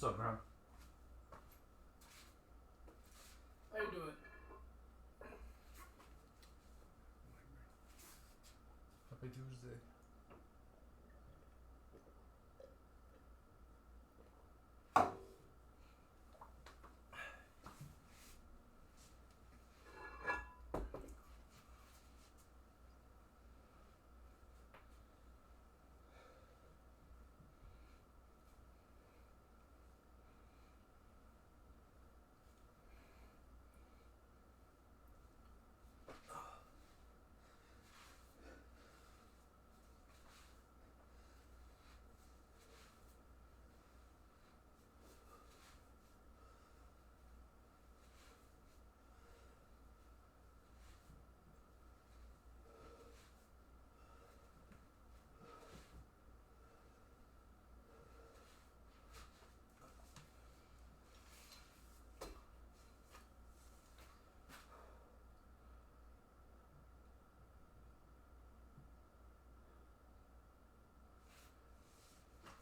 What's up, bro? How you doing? Happy Tuesday.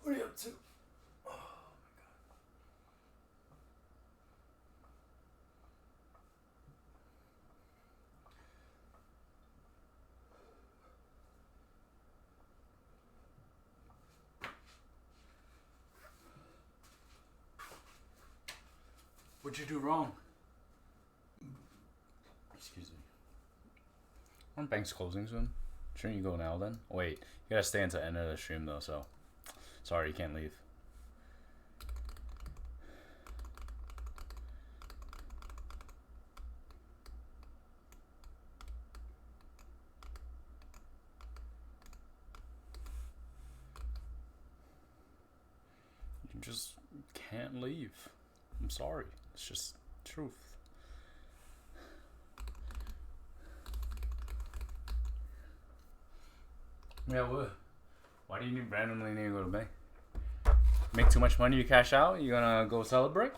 What are you up to? What'd you do wrong? Excuse me. Aren't banks closing soon? Shouldn't you go now then? Wait, you gotta stay until the end of the stream though, so. Sorry, you can't leave. You just can't leave. I'm sorry. It's just truth. Yeah, what? Why do you randomly need to go to bank? Make too much money, you cash out? You gonna go celebrate?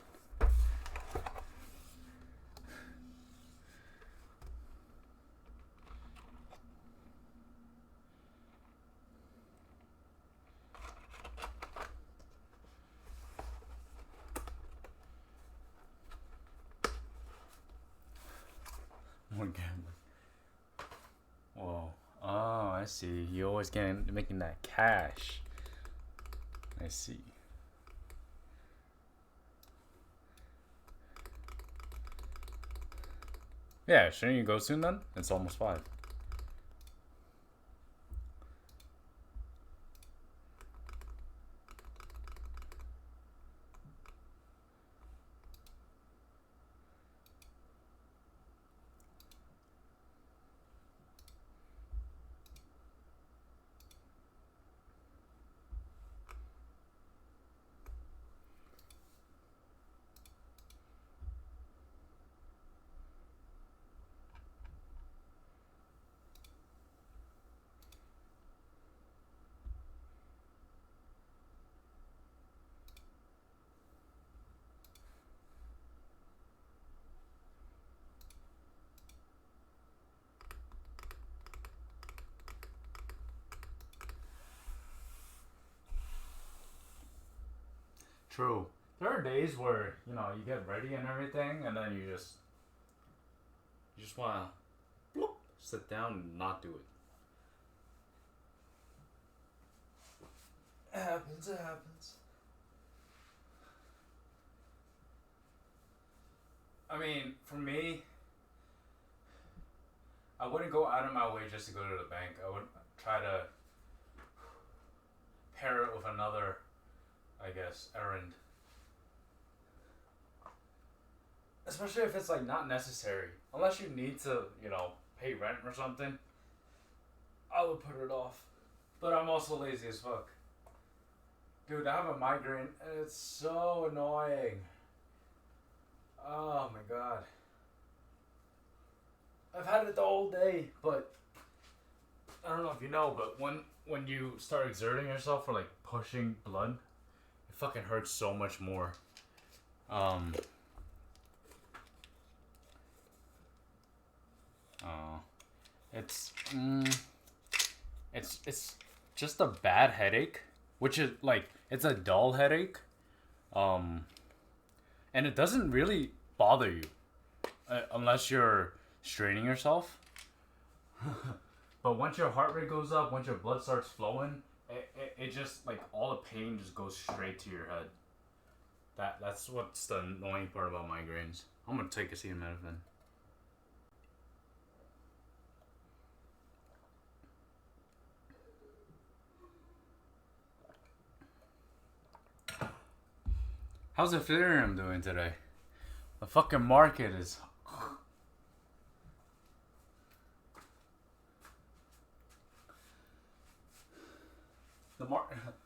More gambling. Whoa. Oh, I see. You always making that cash. I see. Yeah, shouldn't you go soon then? It's almost 5. True. There are days where, you know, you get ready and everything, and then you just wanna sit down and not do it. It happens, it happens. I mean, for me, I wouldn't go out of my way just to go to the bank. I would try to pair it with another, I guess, errand. Especially if it's like not necessary. Unless you need to, you know, pay rent or something, I would put it off. But I'm also lazy as fuck. Dude, I have a migraine and it's so annoying. Oh my god. I've had it the whole day, but I don't know if you know, but when you start exerting yourself or like pushing blood, it fucking hurts so much more. It's it's just a bad headache, which is like it's a dull headache, Um, and it doesn't really bother you unless you're straining yourself. But once your heart rate goes up, once your blood starts flowing, it just like all the pain just goes straight to your head. That's what's the annoying part about migraines. I'm gonna take acetaminophen. How's Ethereum doing today? The fucking market is.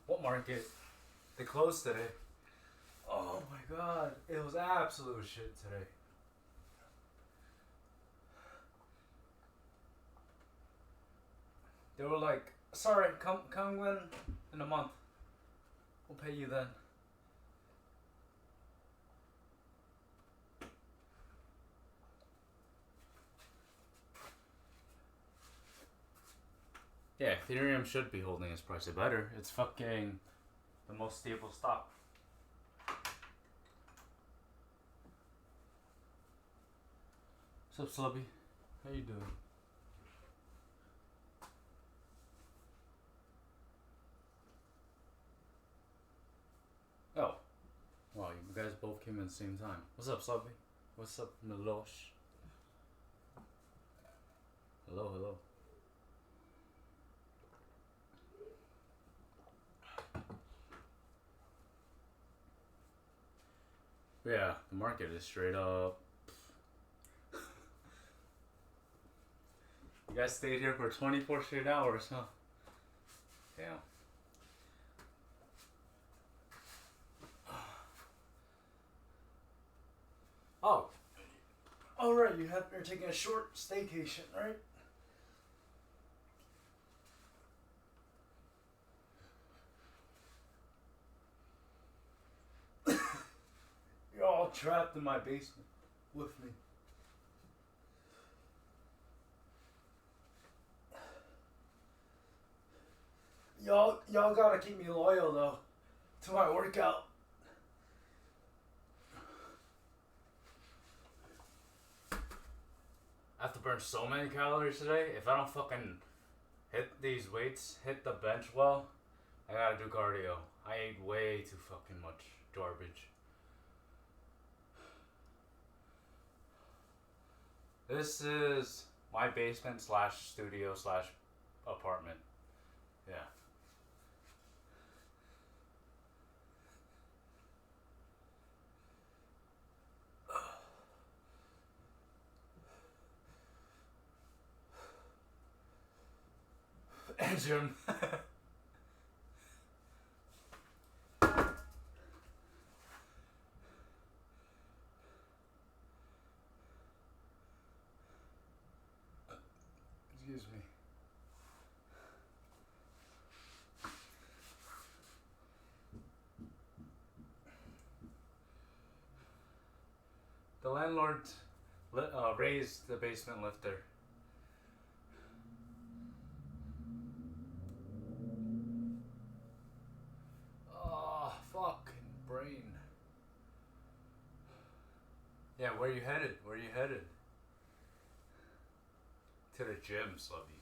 What market? They closed today. Oh my god, it was absolute shit today. They were like, sorry, come in a month. We'll pay you then. Yeah, Ethereum should be holding its price better. It's fucking the most stable stock. What's up, Slubby? How you doing? Oh. Wow, you guys both came in at the same time. What's up, Slubby? What's up, Milosh? Hello, hello. Yeah, the market is straight up. You guys stayed here for 24 straight hours, huh? Damn. Oh. Alright, you're taking a short staycation, right? You're all trapped in my basement with me. Y'all gotta keep me loyal though to my workout. I have to burn so many calories today. If I don't fucking hit these weights, hit the bench well, I gotta do cardio. I ate way too fucking much garbage. This is my basement slash studio slash apartment. Yeah. Jim. Excuse me. The landlord raised the basement lifter. Oh, fucking brain. Yeah, where you headed? Where you headed? To the gym, Slubby.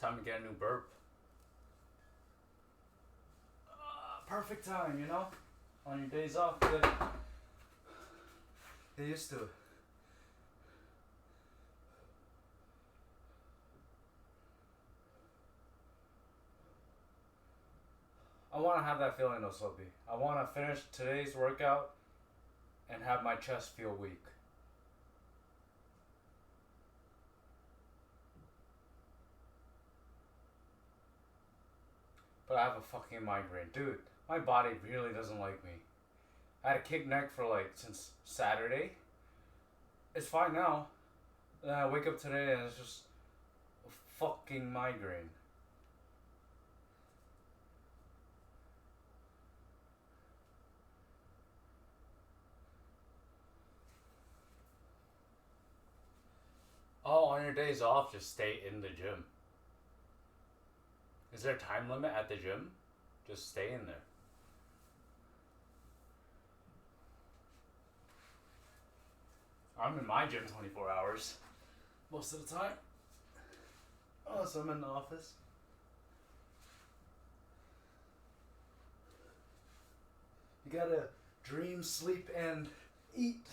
Time to get a new burp. Perfect time, you know? On your days off, get used to it. I want to have that feeling though, Sloppy. I want to finish today's workout and have my chest feel weak. But I have a fucking migraine. Dude, my body really doesn't like me. I had a kick neck for like since Saturday. It's fine now. Then I wake up today and it's just a fucking migraine. Oh, on your days off, just stay in the gym. Is there a time limit at the gym? Just stay in there. I'm in my gym 24 hours. Most of the time. Unless I'm in the office. You gotta dream, sleep, and eat.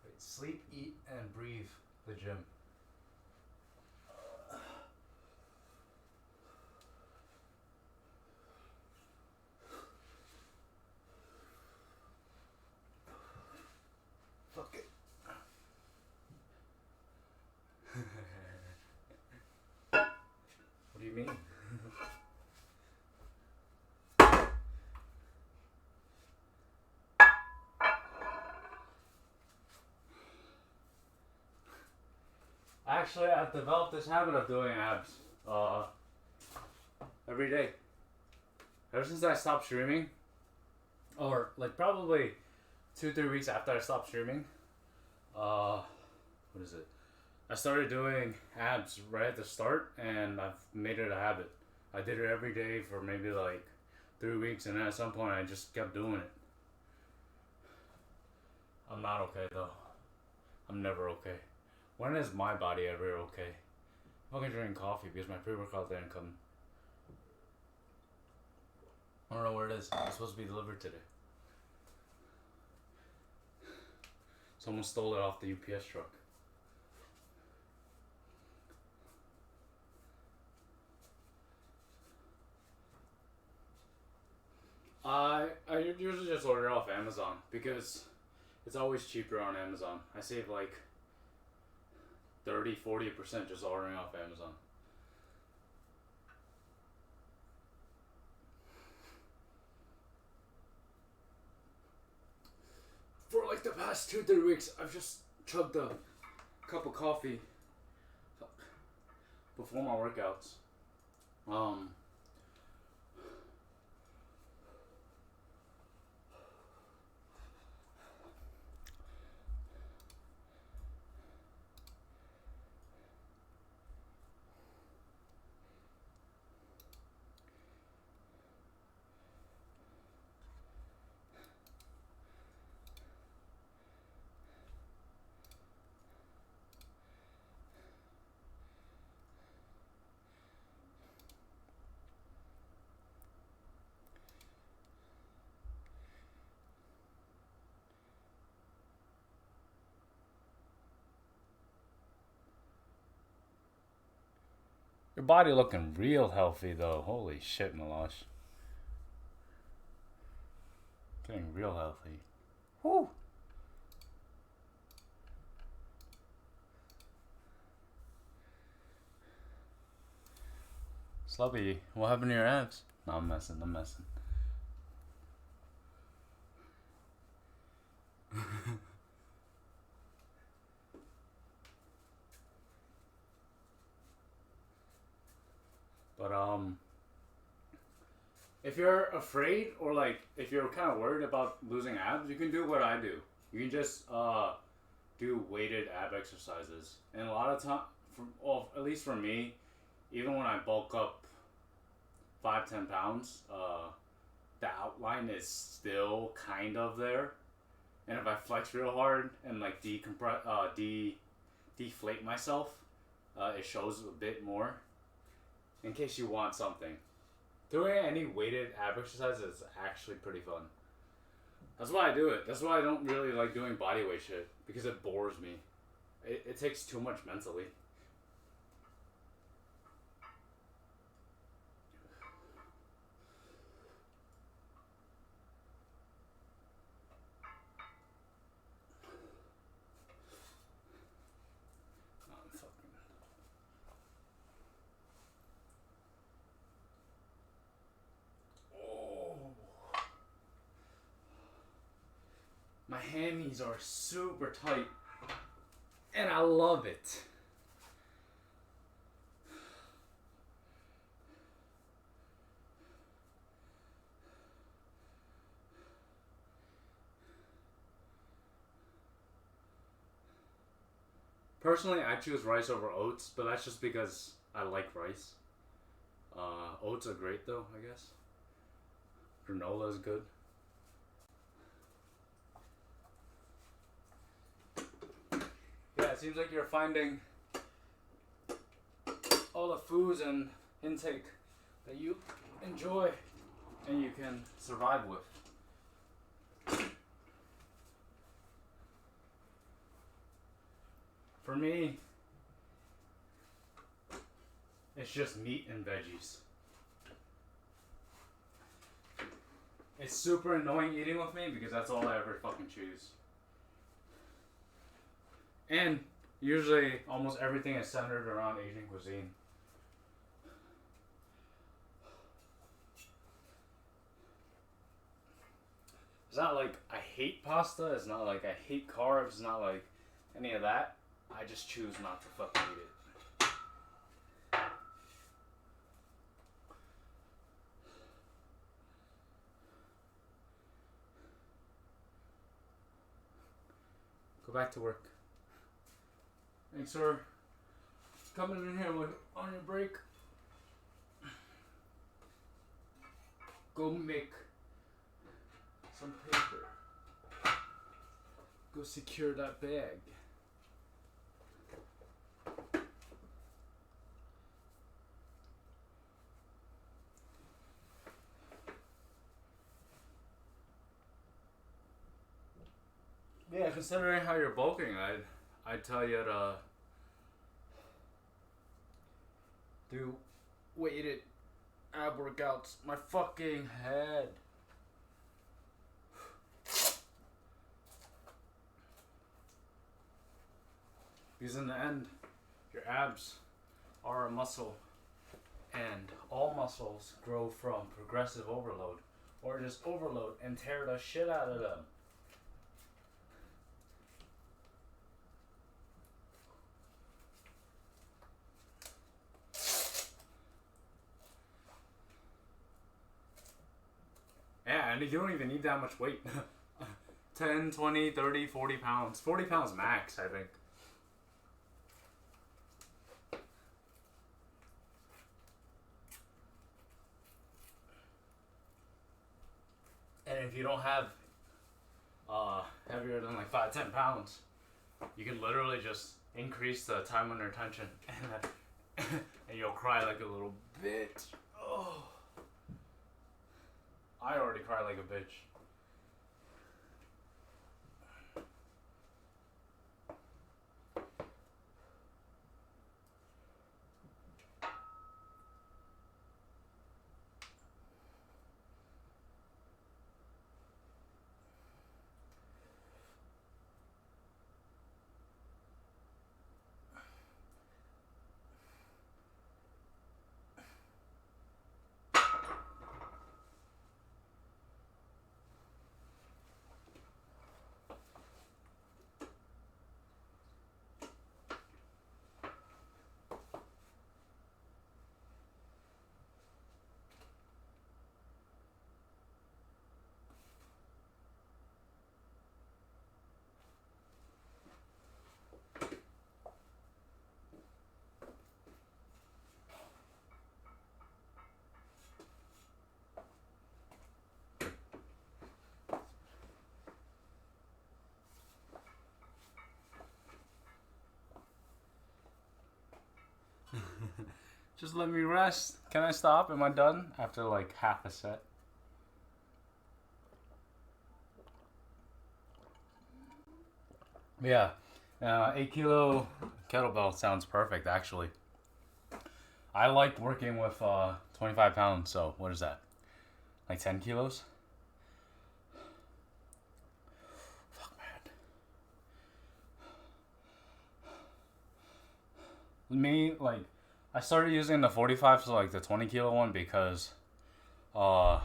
Wait, sleep, eat, and breathe the gym. Fuck it. What do you mean? Actually, I've developed this habit of doing abs every day. Ever since I stopped streaming, or like probably 2-3 weeks after I stopped streaming, what is it? I started doing abs right at the start, and I've made it a habit. I did it every day for maybe like 3 weeks, and then at some point I just kept doing it. I'm not okay though. I'm never okay. When is my body ever okay? I'm fucking drinking coffee because my pre-workout didn't come. I don't know where it is. It's supposed to be delivered today. Someone stole it off the UPS truck. I usually just order off Amazon because it's always cheaper on Amazon. I save like 30-40% just ordering off Amazon. For like the past 2-3 weeks, I've just chugged a cup of coffee before my workouts. Your body looking real healthy though. Holy shit, Milosh. Getting real healthy. Whew. Slubby, what happened to your abs? No, I'm messing. But if you're afraid or like if you're kind of worried about losing abs, you can do what I do. You can just do weighted ab exercises, and a lot of time, at least for me, even when I bulk up 5-10 pounds, the outline is still kind of there, and if I flex real hard and like deflate myself, it shows a bit more in case you want something. Doing any weighted ab exercise is actually pretty fun. That's why I do it. That's why I don't really like doing bodyweight shit, because it bores me. It takes too much mentally. My hammies are super tight, and I love it. Personally, I choose rice over oats, but that's just because I like rice. Oats are great though, I guess. Granola is good. Yeah, it seems like you're finding all the foods and intake that you enjoy and you can survive with. For me, it's just meat and veggies. It's super annoying eating with me because that's all I ever fucking choose. And usually almost everything is centered around Asian cuisine. It's not like I hate pasta, it's not like I hate carbs, it's not like any of that. I just choose not to fucking eat it. Go back to work. Thanks for coming in here on your break. Go make some paper. Go secure that bag. Yeah, considering how you're bulking, I'd tell you to do weighted ab workouts. My fucking head. Because in the end, your abs are a muscle, and all muscles grow from progressive overload, or just overload and tear the shit out of them. Yeah, and you don't even need that much weight. 10, 20, 30, 40 pounds. 40 pounds max, I think. And if you don't have heavier than like 5, 10 pounds, you can literally just increase the time under tension and you'll cry like a little bitch. Oh. I already cry like a bitch. Just let me rest. Can I stop? Am I done? After like half a set. Yeah. 8 kilo kettlebell sounds perfect actually. I like working with 25 pounds, so what is that? Like 10 kilos? Fuck, man. Me, like, I started using the 45 to like the 20 kilo one because, uh,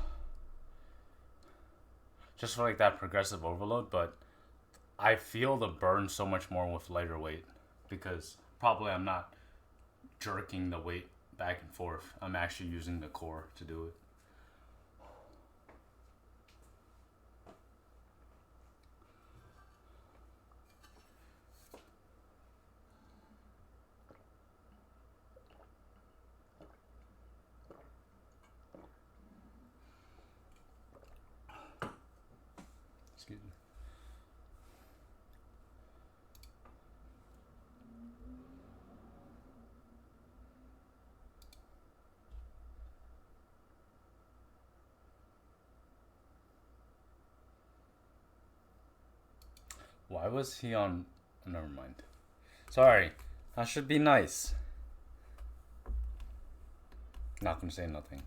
just for like that progressive overload, but I feel the burn so much more with lighter weight because probably I'm not jerking the weight back and forth. I'm actually using the core to do it. Excuse me. Why was he on? Oh, never mind. Sorry. I should be nice. Not gonna say nothing.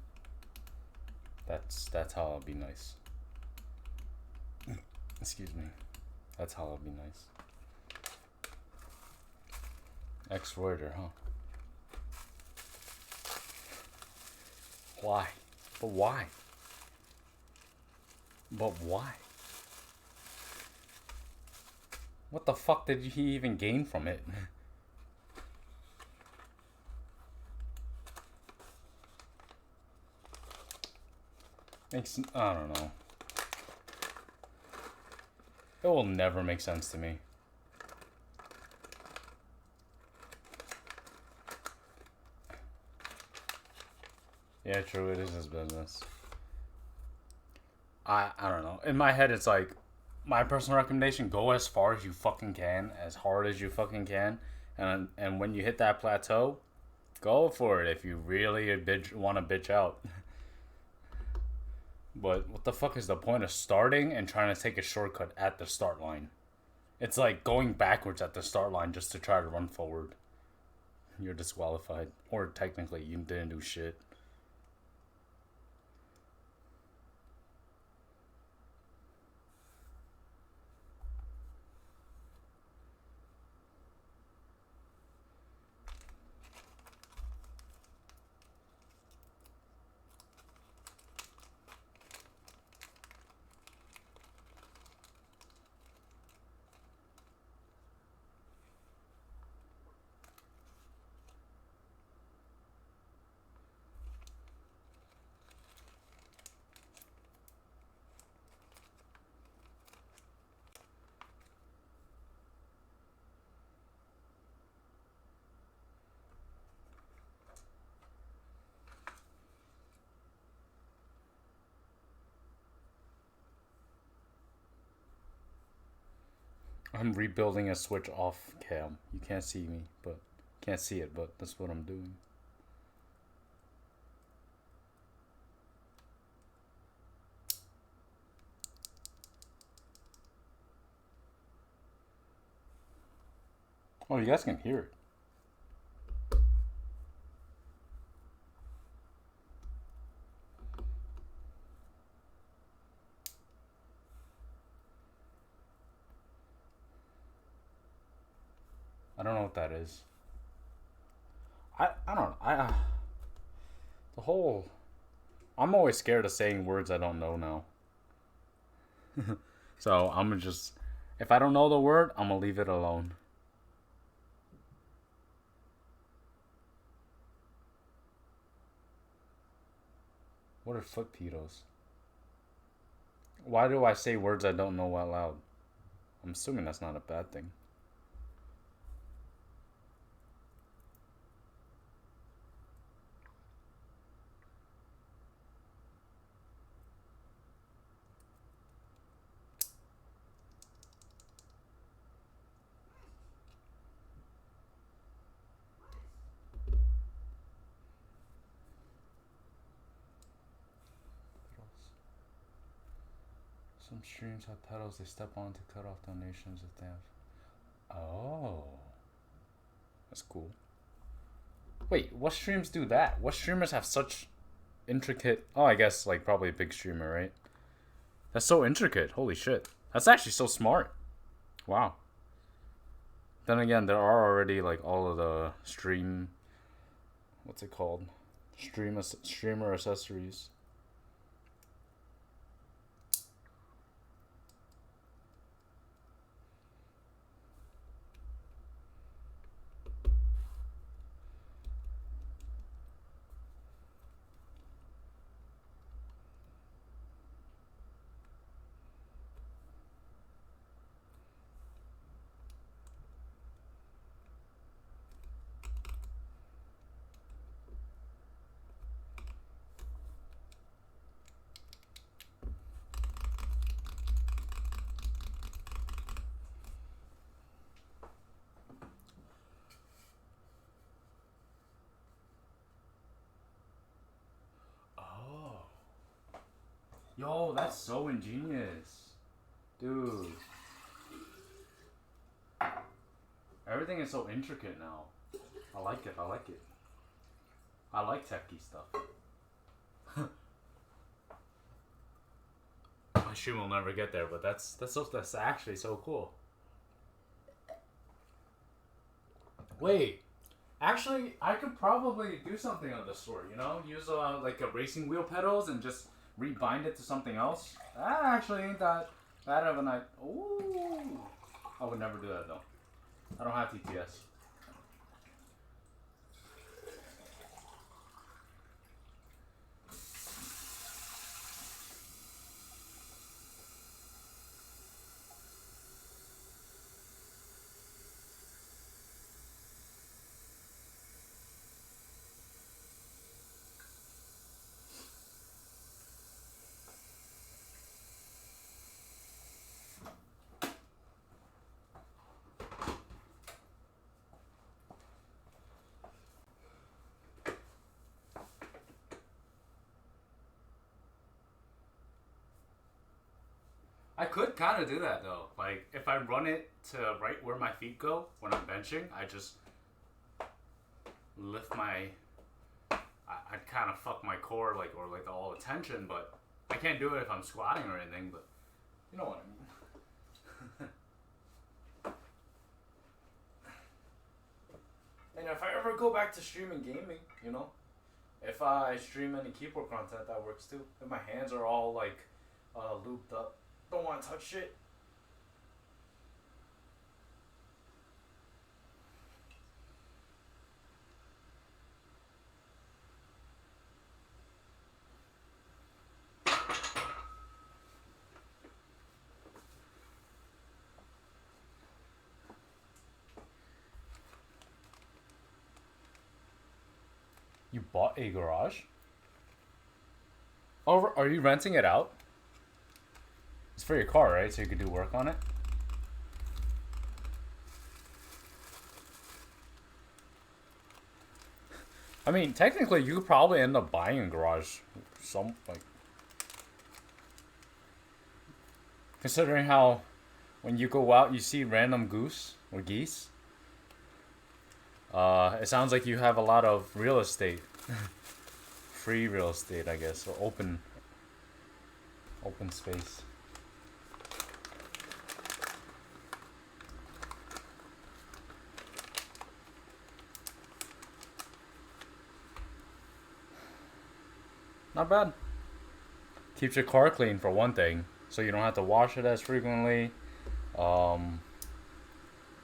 That's how I'll be nice. Excuse me. That's how I'll be nice. Ex-Reuter, huh? Why? But why? But why? What the fuck did he even gain from it? I don't know. It will never make sense to me. Yeah, true, it is his business. I don't know. In my head, it's like, my personal recommendation, go as far as you fucking can, as hard as you fucking can, and when you hit that plateau, go for it if you really want to bitch out. But what the fuck is the point of starting and trying to take a shortcut at the start line? It's like going backwards at the start line just to try to run forward. You're disqualified. Or technically, you didn't do shit. I'm rebuilding a switch off cam. You can't see me, but can't see it, but that's what I'm doing. Oh, you guys can hear it. I don't know what that is. I don't know. The whole, I'm always scared of saying words I don't know now. So I'm gonna just, if I don't know the word, I'm gonna leave it alone. What are foot pedos? Why do I say words I don't know out loud? I'm assuming that's not a bad thing. Some streams have pedals they step on to cut off donations if they have. Oh. That's cool. Wait, what streams do that? What streamers have such intricate... Oh, I guess, like, probably a big streamer, right? That's so intricate. Holy shit. That's actually so smart. Wow. Then again, there are already, like, all of the stream... What's it called? Streamer accessories. Yo, that's so ingenious. Dude. Everything is so intricate now. I like it, I like it. I like techie stuff. My stream will never get there, but that's actually so cool. Wait. Actually, I could probably do something on the store, you know? Use like a racing wheel pedals and just rebind it to something else. That actually ain't that bad of a night. Ooh. I would never do that though. I don't have TTS. I could kind of do that though. Like if I run it to right where my feet go when I'm benching, I just lift my. I'd kind of fuck my core like or like all the tension, but I can't do it if I'm squatting or anything. But you know what I mean. And if I ever go back to streaming gaming, you know, if I stream any keyboard content, that works too. If my hands are all like looped up. Don't want to touch shit. You bought a garage? Oh, are you renting it out? It's for your car, right? So you could do work on it? I mean, technically, you could probably end up buying a garage. Considering how when you go out, you see random goose or geese. It sounds like you have a lot of real estate. Free real estate, I guess, or open space. Not bad. Keeps your car clean for one thing, so you don't have to wash it as frequently. And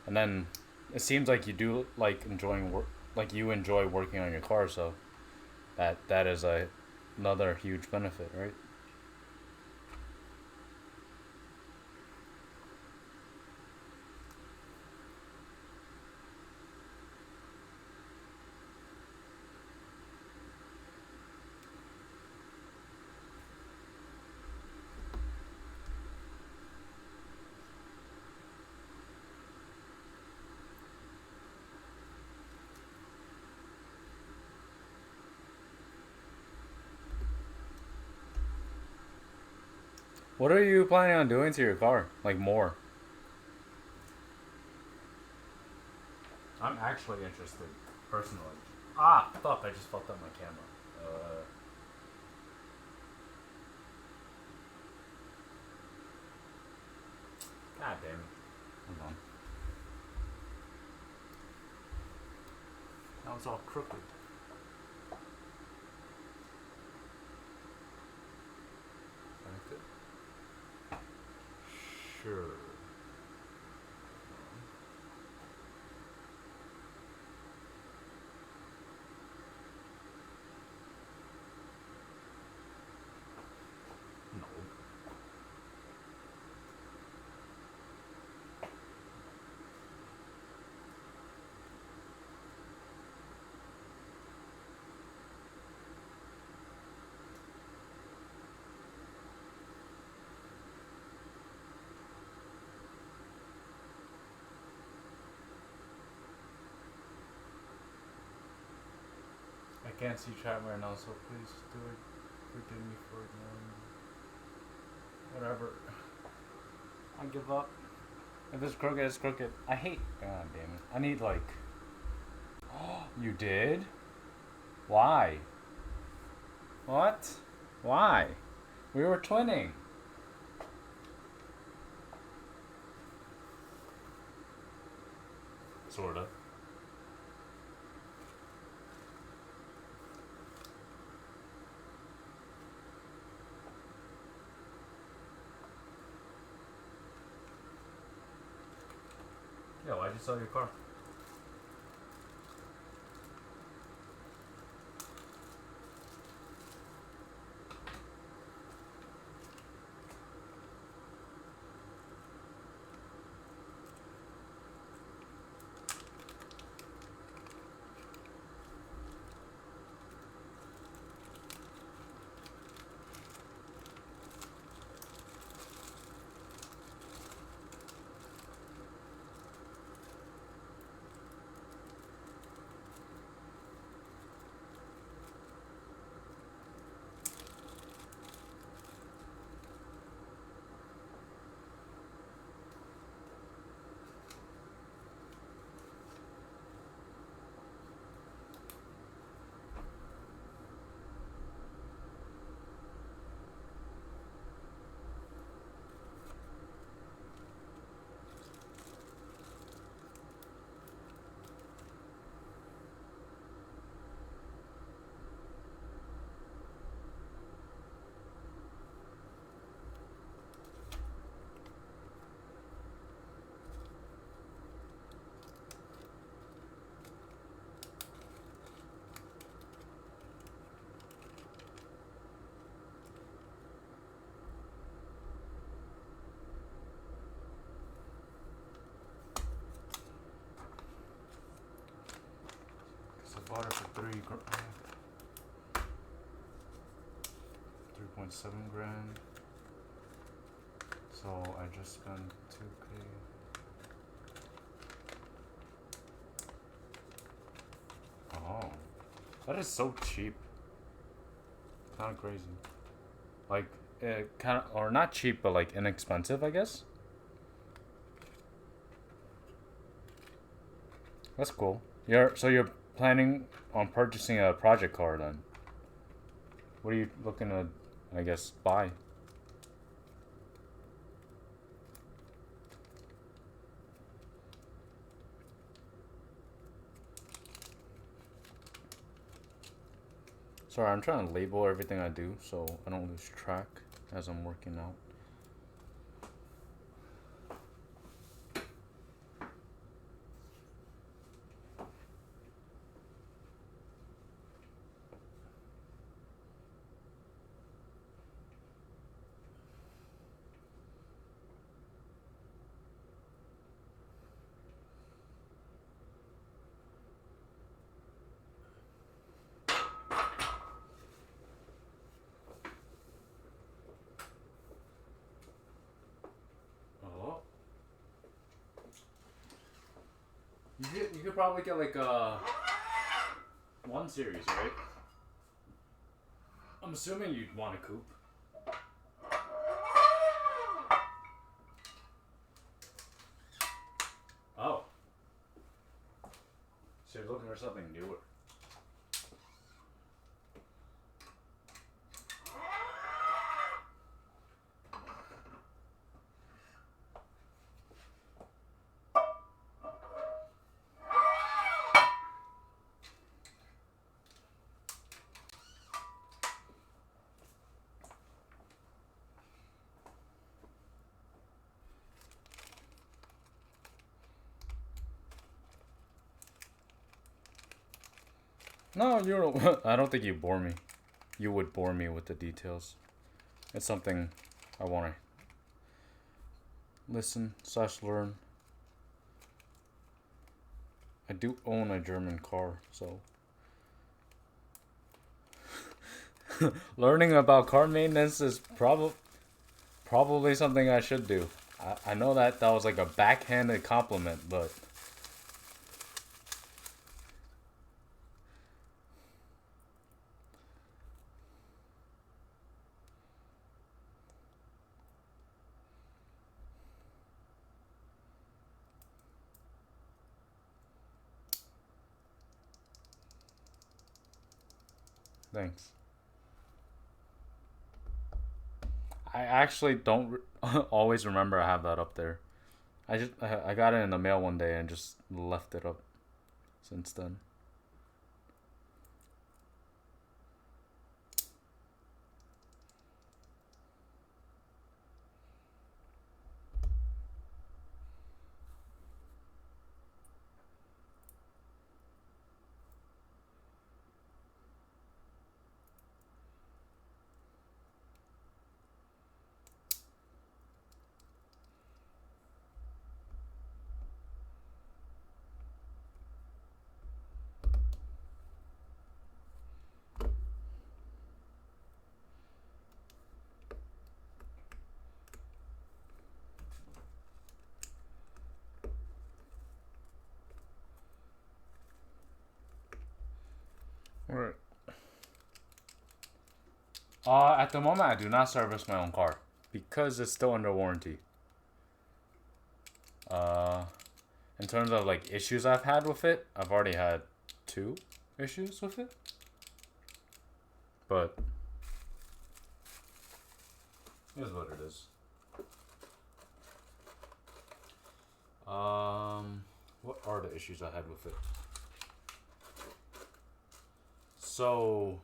then it seems like you do like enjoying work, like you enjoy working on your car, so that is another huge benefit, right? What are you planning on doing to your car? Like more? I'm actually interested, personally. Ah, fuck! I just fucked up my camera. God damn it! Hold on. Now it's all crooked. Back it. Sure. No. I can't see chat right now, so please do it. Forgive me for ignoring you. Whatever. I give up. If it's crooked, it's crooked. I hate. God damn it. I need like. Oh, you did? Why? What? Why? We were twinning. Sorta. Yeah, why'd you sell your car? I bought it for 3.7 grand. So I just spent 2K. Oh, that is so cheap. Kind of crazy. Like, kind of, or not cheap, but like inexpensive, I guess. That's cool. You're planning on purchasing a project car then? What are you looking to, I guess, buy? Sorry, I'm trying to label everything I do so I don't lose track as I'm working out. You could probably get like a 1 Series, right? I'm assuming you'd want a coupe. you're looking for something newer. No, you don't. I don't think you bore me. You would bore me with the details. It's something I want to listen/learn. I do own a German car, so learning about car maintenance is probably something I should do. I know that was like a backhanded compliment, but thanks. I actually don't always remember I have that up there. I got it in the mail one day and just left it up since then. Right. At the moment, I do not service my own car because it's still under warranty. Uh, in terms of like issues I've had with it, I've already had 2 issues with it. But here's what it is. What are the issues I had with it? So,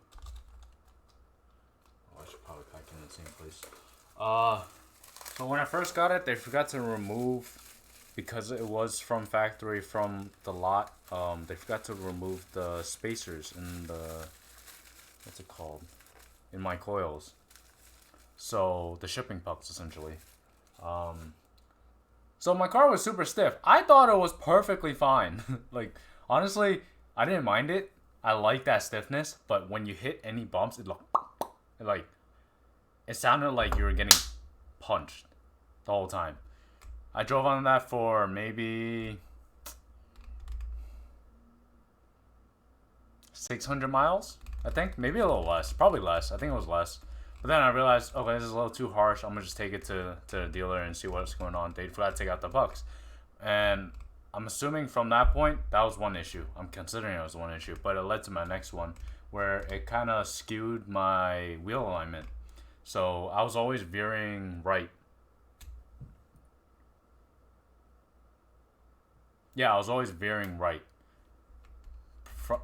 I should probably pack in the same place. So when I first got it, they forgot to remove, because it was from factory, from the lot. They forgot to remove the spacers in the, what's it called, in my coils. So the shipping pucks essentially. So my car was super stiff. I thought it was perfectly fine. Like honestly, I didn't mind it. I like that stiffness, but when you hit any bumps, it sounded like you were getting punched the whole time. I drove on that for maybe 600 miles, I think. Maybe a little less. Probably less. I think it was less. But then I realized, okay, this is a little too harsh. I'm going to just take it to the dealer and see what's going on. They forgot to take out the pucks. And I'm assuming from that point, that was one issue. I'm considering it was one issue. But it led to my next one, where it kind of skewed my wheel alignment. So I was always veering right. Yeah, I was always veering right.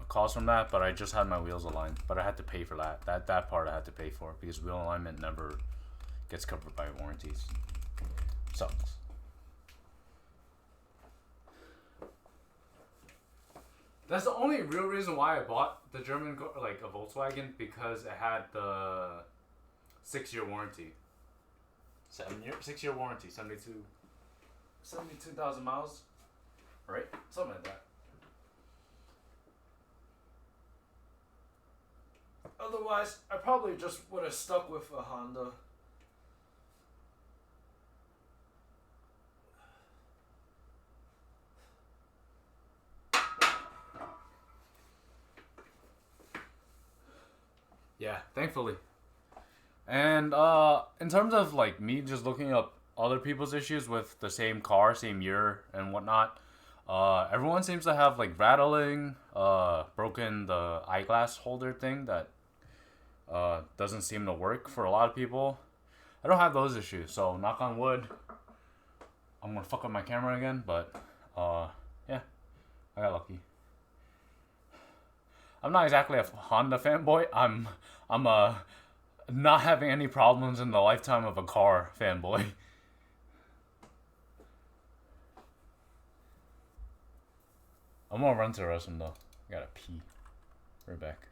Cause from that, but I just had my wheels aligned. But I had to pay for that. That part I had to pay for because wheel alignment never gets covered by warranties. Sucks. That's the only real reason why I bought the German, like a Volkswagen, because it had the 6-year warranty. 6-year warranty, 72,000 miles, right? Something like that. Otherwise, I probably just would have stuck with a Honda. Yeah, thankfully. And in terms of like me just looking up other people's issues with the same car, same year and whatnot, Everyone seems to have like rattling, broken the eyeglass holder thing that doesn't seem to work for a lot of people. I don't have those issues, so knock on wood. I'm gonna fuck up my camera again, but yeah, I got lucky. I'm not exactly a Honda fanboy. I'm not having any problems in the lifetime of a car fanboy. I'm gonna run to the restroom though. I gotta pee. Right back.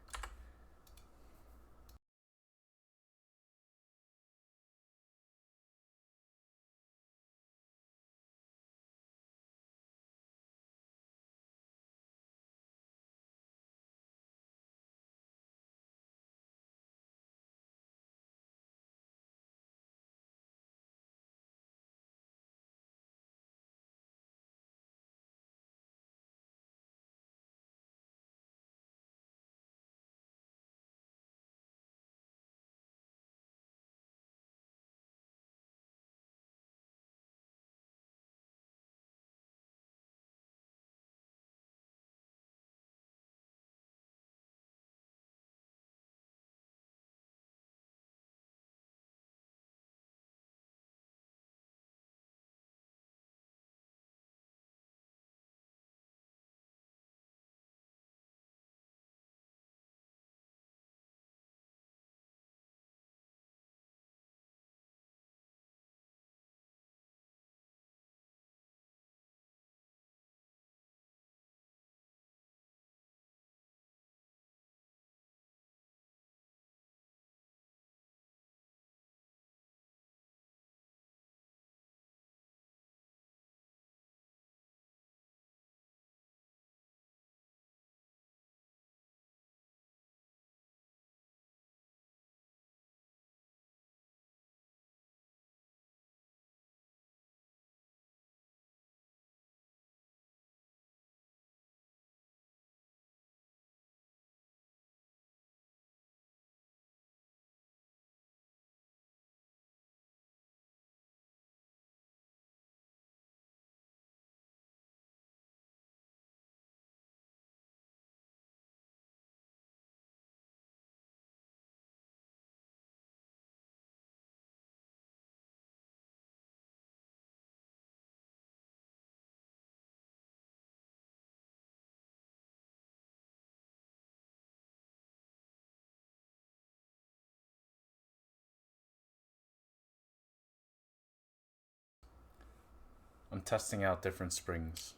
I'm testing out different springs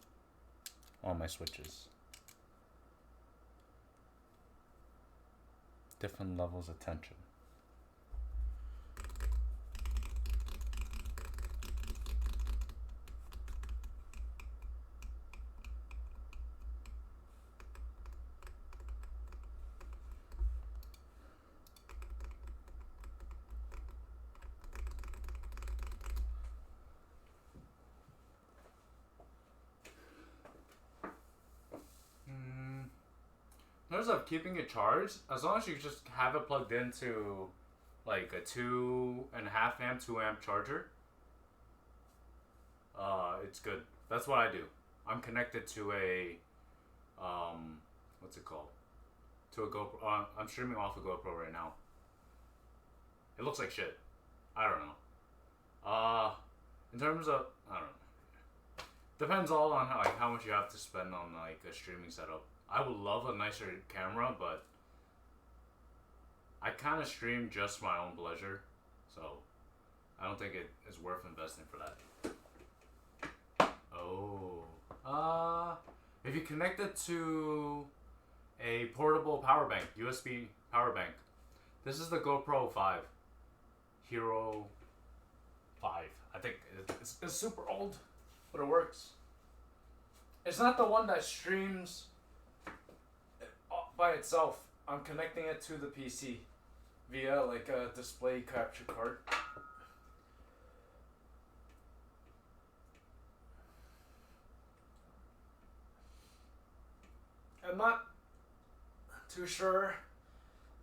on my switches. Different levels of tension. In terms of keeping it charged, as long as you just have it plugged into like a 2.5 amp, 2 amp charger, it's good. That's what I do. I'm connected to a what's it called? To a GoPro. I'm streaming off a GoPro right now. It looks like shit. I don't know. In terms of, I don't know. Depends all on how much you have to spend on like a streaming setup. I would love a nicer camera, but I kind of stream just for my own pleasure, so I don't think it is worth investing for that. Oh, if you connect it to a portable power bank, USB power bank, this is the GoPro 5, Hero 5. I think it's super old, but it works. It's not the one that streams by itself. I'm connecting it to the PC via like a display capture card. I'm not too sure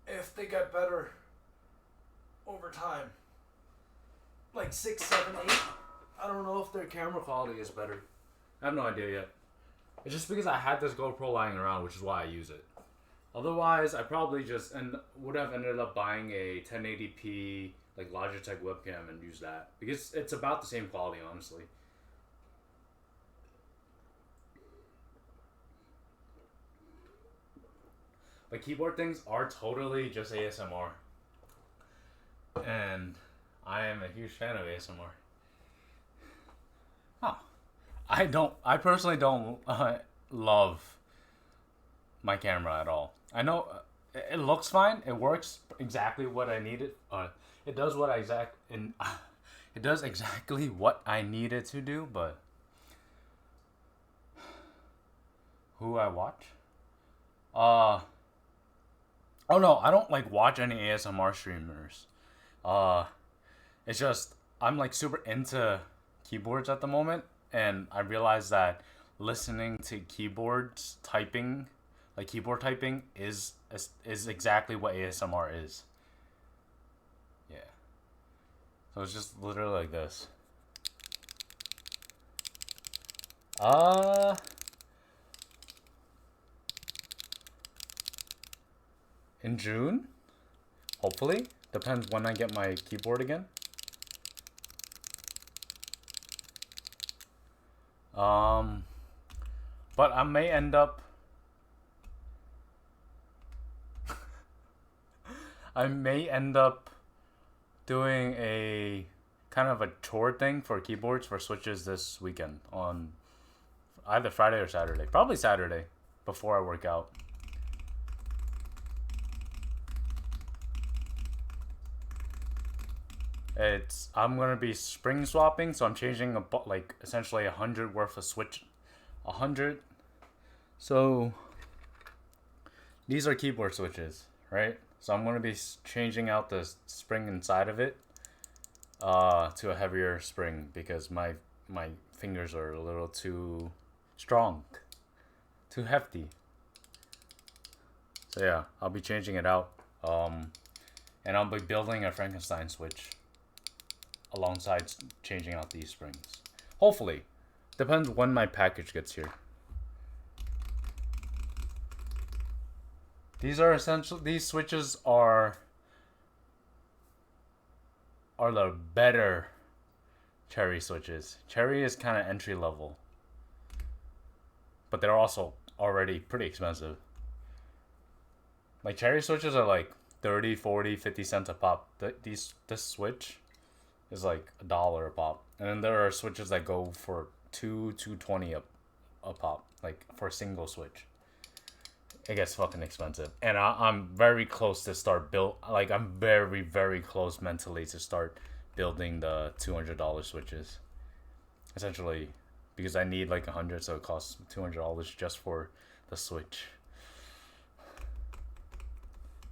if they get better over time. Like 6, 7, 8. I don't know if their camera quality is better. I have no idea yet. It's just because I had this GoPro lying around, which is why I use it. Otherwise, I probably just would have ended up buying a 1080p like Logitech webcam and use that because it's about the same quality, honestly. But keyboard things are totally just ASMR, and I am a huge fan of ASMR. Huh. I personally don't love my camera at all. I know it looks fine. It works exactly what I needed. It does what it does exactly what I need it to do. But who I watch? Oh no, I don't like watch any ASMR streamers. It's just I'm like super into keyboards at the moment, and I realize that listening to keyboards typing, like keyboard typing, is exactly what ASMR is. Yeah. So it's just literally like this. In June, hopefully. Depends when I get my keyboard again. But I may end up doing a kind of a tour thing for keyboards for Switches this weekend on either Friday or Saturday. Probably Saturday before I work out. I'm gonna be spring swapping, so I'm changing like essentially 100 worth of Switch, 100. So these are keyboard switches, right? So I'm gonna be changing out the spring inside of it, to a heavier spring because my fingers are a little too strong, too hefty. So yeah, I'll be changing it out, and I'll be building a Frankenstein switch alongside changing out these springs. Hopefully. Depends when my package gets here. These switches are the better Cherry switches. Cherry is kind of entry level, but they're also already pretty expensive. Like Cherry switches are like 30, 40, 50 cents a pop. This switch is like $1 a pop. And then there are switches that go for $2.20 a pop, like for a single switch. It gets fucking expensive, and I'm very close to start like I'm very very close mentally to start building the $200 switches. Essentially, because I need like 100, so it costs $200 just for the switch.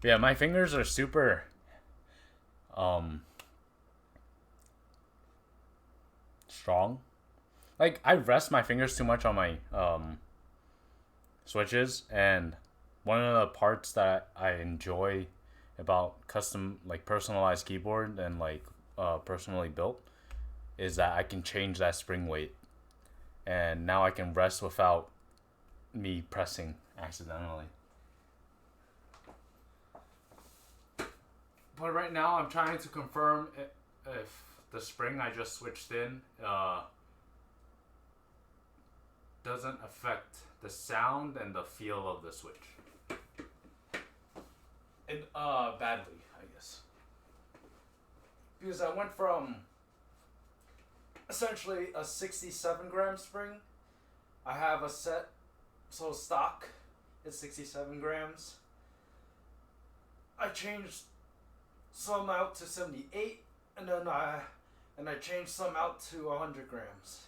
Yeah, my fingers are super strong. Like I rest my fingers too much on my switches, and one of the parts that I enjoy about custom like personalized keyboard and like personally built is that I can change that spring weight, and now I can rest without me pressing accidentally. But right now I'm trying to confirm if the spring I just switched in doesn't affect the sound and the feel of the switch. Badly, I guess. Because I went from essentially a 67 gram spring. I have a set, so stock is 67 grams. I changed some out to 78, and then I changed some out to 100 grams.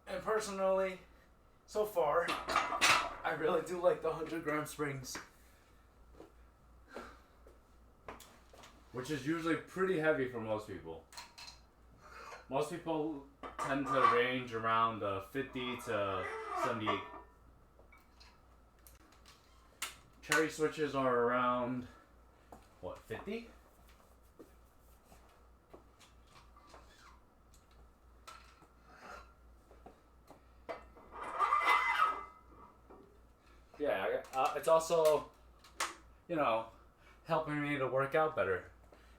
And personally, so far, I really do like the 100 gram springs. Which is usually pretty heavy for most people. Most people tend to range around 50 to 78. Cherry switches are around, what, 50? It's also, you know, helping me to work out better.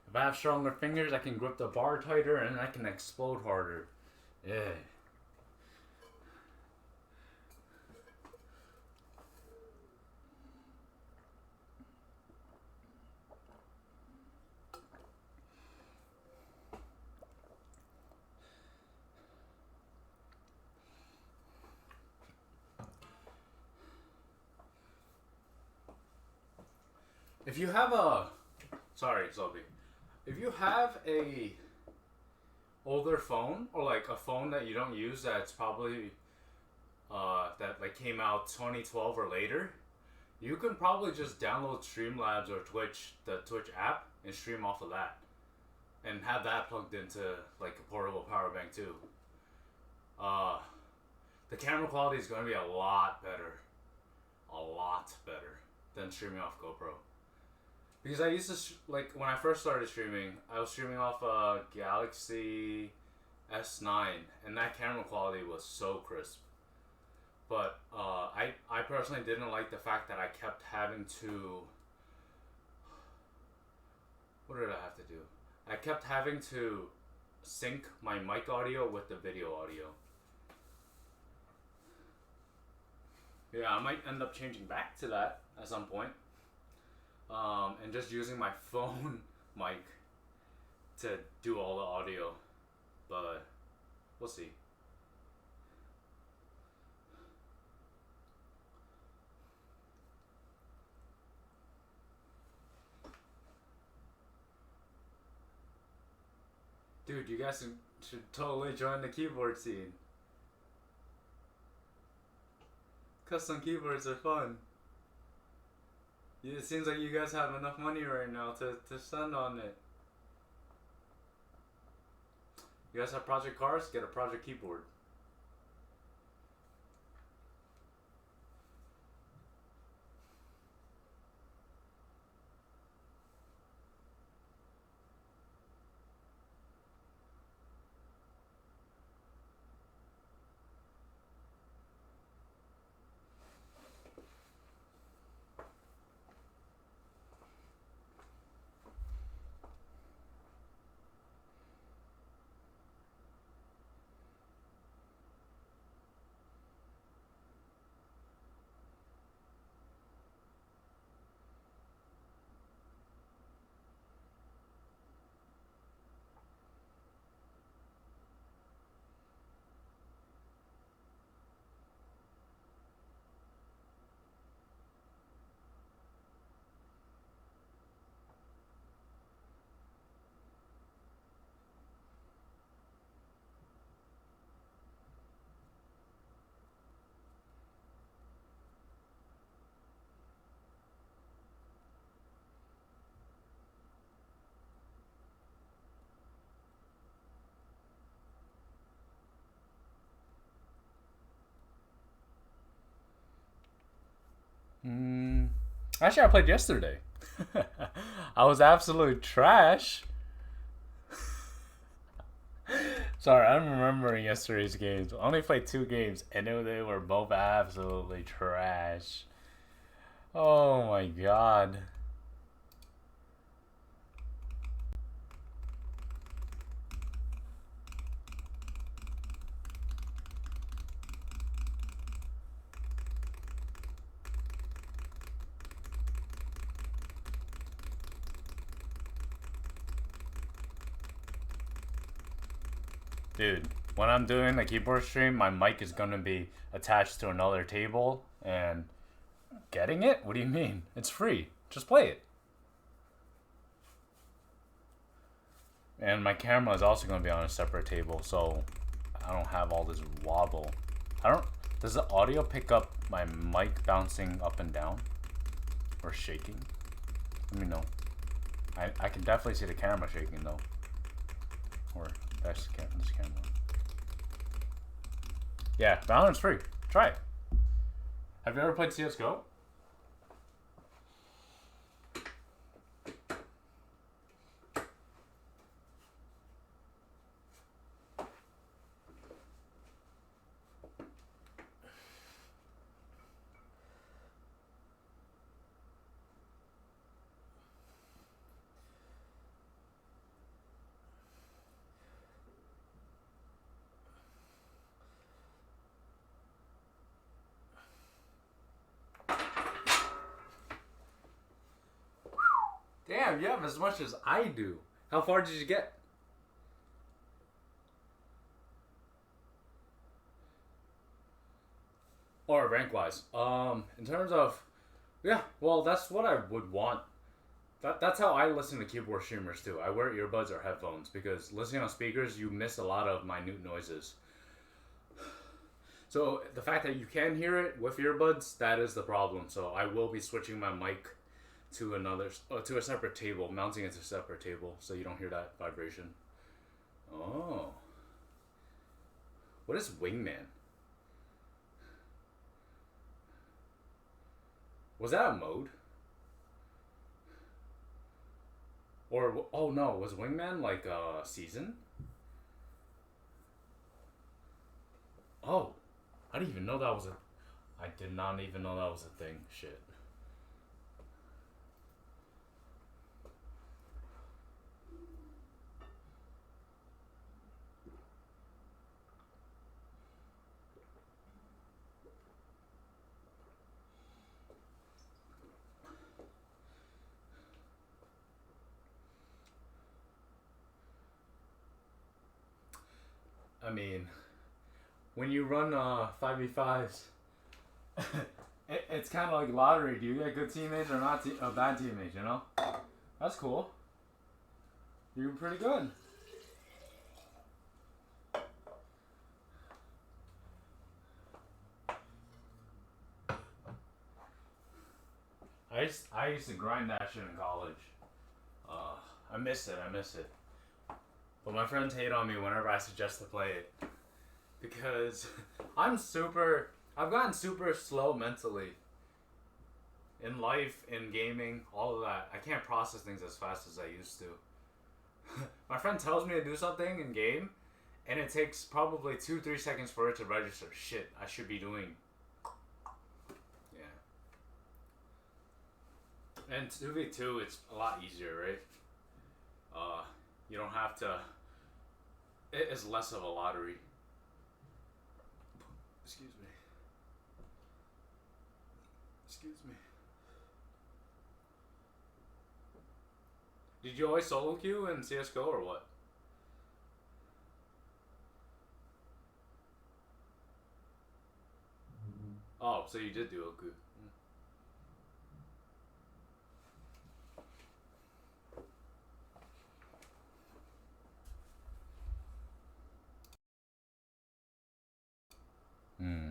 If I have stronger fingers, I can grip the bar tighter and I can explode harder. Yeah. If you have a, sorry, Sophie. If you have a older phone or like a phone that you don't use that's probably that like came out 2012 or later, you can probably just download Streamlabs or Twitch, the Twitch app, and stream off of that, and have that plugged into like a portable power bank too. Uh, the camera quality is going to be a lot better than streaming off GoPro. Because I used to, like, when I first started streaming, I was streaming off a Galaxy S9, and that camera quality was so crisp. But I personally didn't like the fact that I kept having to. What did I have to do? I kept having to sync my mic audio with the video audio. Yeah, I might end up changing back to that at some point. And just using my phone mic to do all the audio, but we'll see. Dude, you guys should totally join the keyboard scene. Custom keyboards are fun. It seems like you guys have enough money right now to spend on it. You guys have Project Cars? Get a Project Keyboard. Actually, I played yesterday. I was absolute trash. Sorry, I'm remembering yesterday's games. I only played 2 games, and they were both absolutely trash. Oh my god. Dude, when I'm doing the keyboard stream, my mic is gonna be attached to another table, and getting it? What do you mean? It's free. Just play it. And my camera is also gonna be on a separate table, so I don't have all this wobble. I don't. Does the audio pick up my mic bouncing up and down? Or shaking? Let me know. I can definitely see the camera shaking though. Or that's this camera. Yeah, Valorant's free. Try it. Have you ever played CSGO? Damn, you have as much as I do. How far did you get? Or rank wise? In terms of, yeah, well, that's what I would want. That's how I listen to keyboard streamers too. I wear earbuds or headphones because listening on speakers, you miss a lot of minute noises. So the fact that you can hear it with earbuds, that is the problem. So I will be switching my mic to to a separate table, mounting it to a separate table, so you don't hear that vibration. Oh, what is Wingman? Was that a mode? Or oh no, was Wingman like a season? Oh, I didn't even know that was a. I did not even know that was a thing. Shit. I mean, when you run 5v5s, it's kind of like lottery. Do you get good teammates or not? Bad teammates, you know? That's cool. You're pretty good. I used to grind that shit in college. I miss it. I miss it. But my friends hate on me whenever I suggest to play it because I've gotten super slow mentally. In life, in gaming, all of that. I can't process things as fast as I used to. My friend tells me to do something in game, and it takes probably 2-3 seconds for it to register. Shit, I should be doing. Yeah. And 2v2, it's a lot easier, right? You don't have to. It is less of a lottery. Excuse me. Excuse me. Did you always solo queue in CSGO or what? Oh, so you did do a good. Hmm.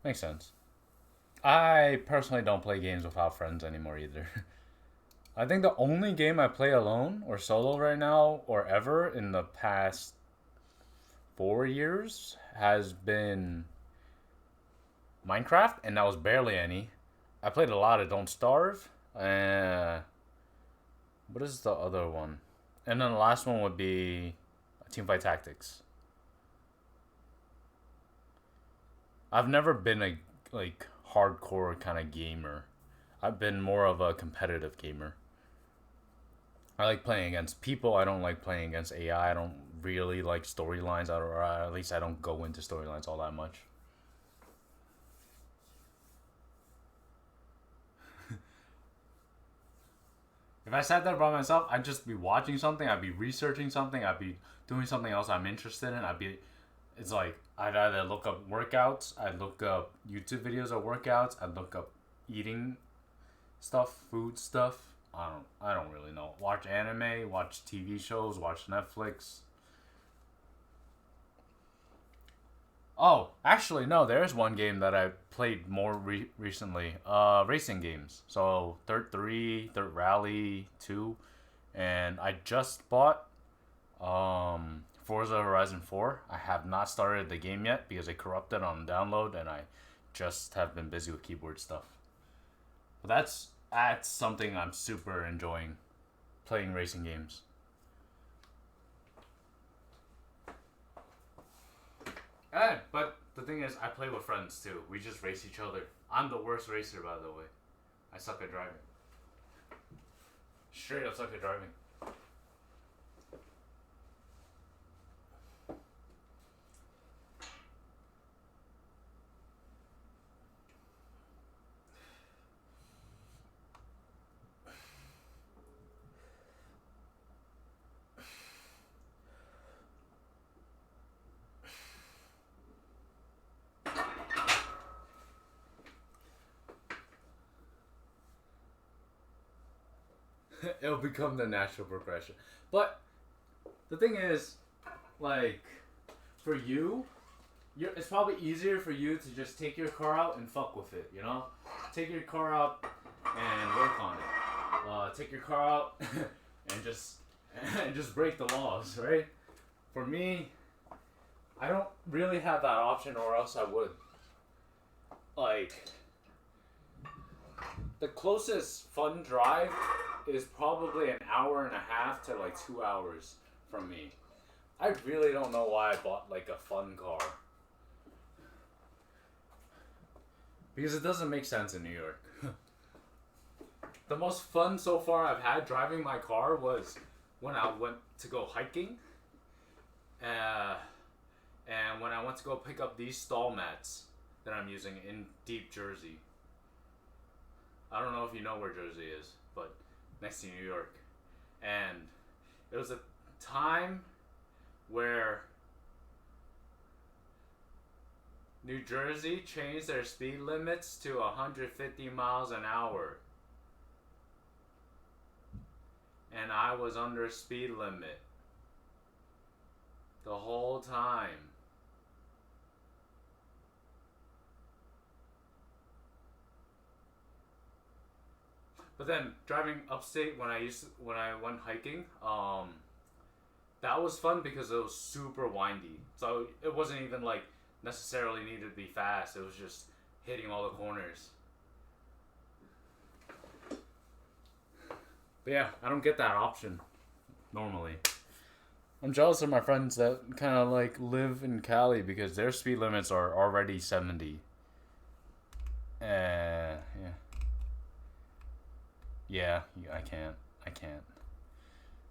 Makes sense. I personally don't play games without friends anymore either. I think the only game I play alone or solo right now or ever in the past 4 years has been Minecraft, and that was barely any. I played a lot of Don't Starve. What is the other one? And then the last one would be Teamfight Tactics. I've never been a like hardcore kind of gamer. I've been more of a competitive gamer. I like playing against people. I don't like playing against AI. I don't really like storylines, or at least I don't go into storylines all that much. If I sat there by myself, I'd just be watching something. I'd be researching something. I'd be doing something else I'm interested in. It's like I'd either look up workouts, I'd look up YouTube videos of workouts, I'd look up eating stuff, food stuff. I don't really know. Watch anime, watch TV shows, watch Netflix. Oh, actually, no. There's one game that I played more recently. Racing games. So Dirt 3, Dirt Rally 2, and I just bought Forza Horizon 4. I have not started the game yet because it corrupted on download, and I just have been busy with keyboard stuff. But that's something I'm super enjoying, playing racing games. But the thing is, I play with friends too. We just race each other. I'm the worst racer, by the way. I suck at driving. Straight up suck at driving. It'll become the natural progression. But the thing is, like, for you, it's probably easier for you to just take your car out and fuck with it, you know? Take your car out and work on it. Take your car out and just break the laws, right? For me, I don't really have that option, or else I would. Like, the closest fun drive is probably an hour and a half to like 2 hours from me. I really don't know why I bought like a fun car. Because it doesn't make sense in New York. The most fun so far I've had driving my car was when I went to go hiking. And when I went to go pick up these stall mats that I'm using in deep Jersey. I don't know if you know where Jersey is, but next to New York. And it was a time where New Jersey changed their speed limits to 150 miles an hour. And I was under speed limit the whole time. But then driving upstate when I went hiking, that was fun because it was super windy. So it wasn't even like necessarily needed to be fast. It was just hitting all the corners. But yeah, I don't get that option normally. I'm jealous of my friends that kind of like live in Cali because their speed limits are already 70. Yeah. Yeah, I can't.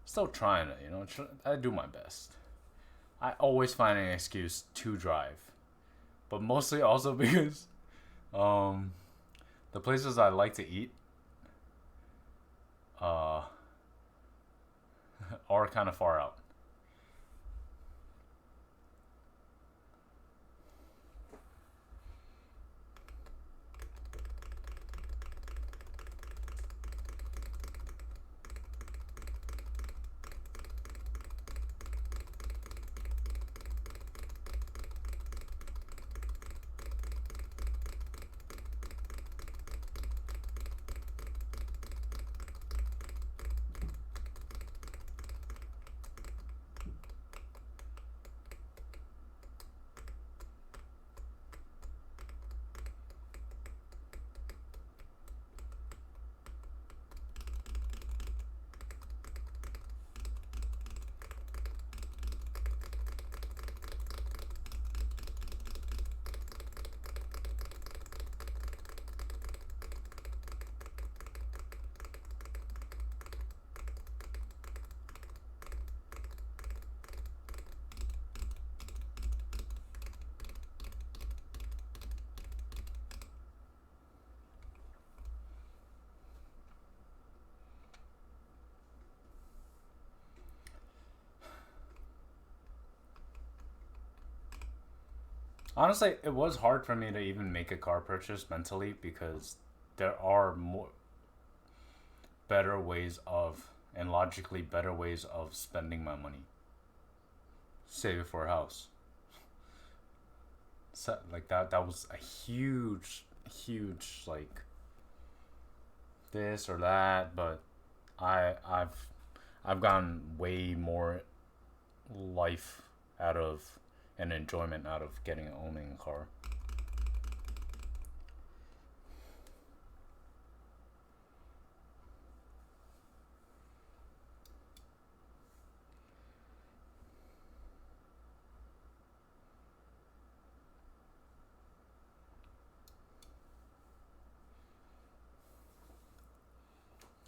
Still trying it, you know. I do my best. I always find an excuse to drive, but mostly also because, the places I like to eat, are kind of far out. Honestly, it was hard for me to even make a car purchase mentally because there are more better ways of, and logically better ways of spending my money. Save it for a house. So, like that was a huge like this or that, but I've gotten way more life out of and enjoyment out of owning a car.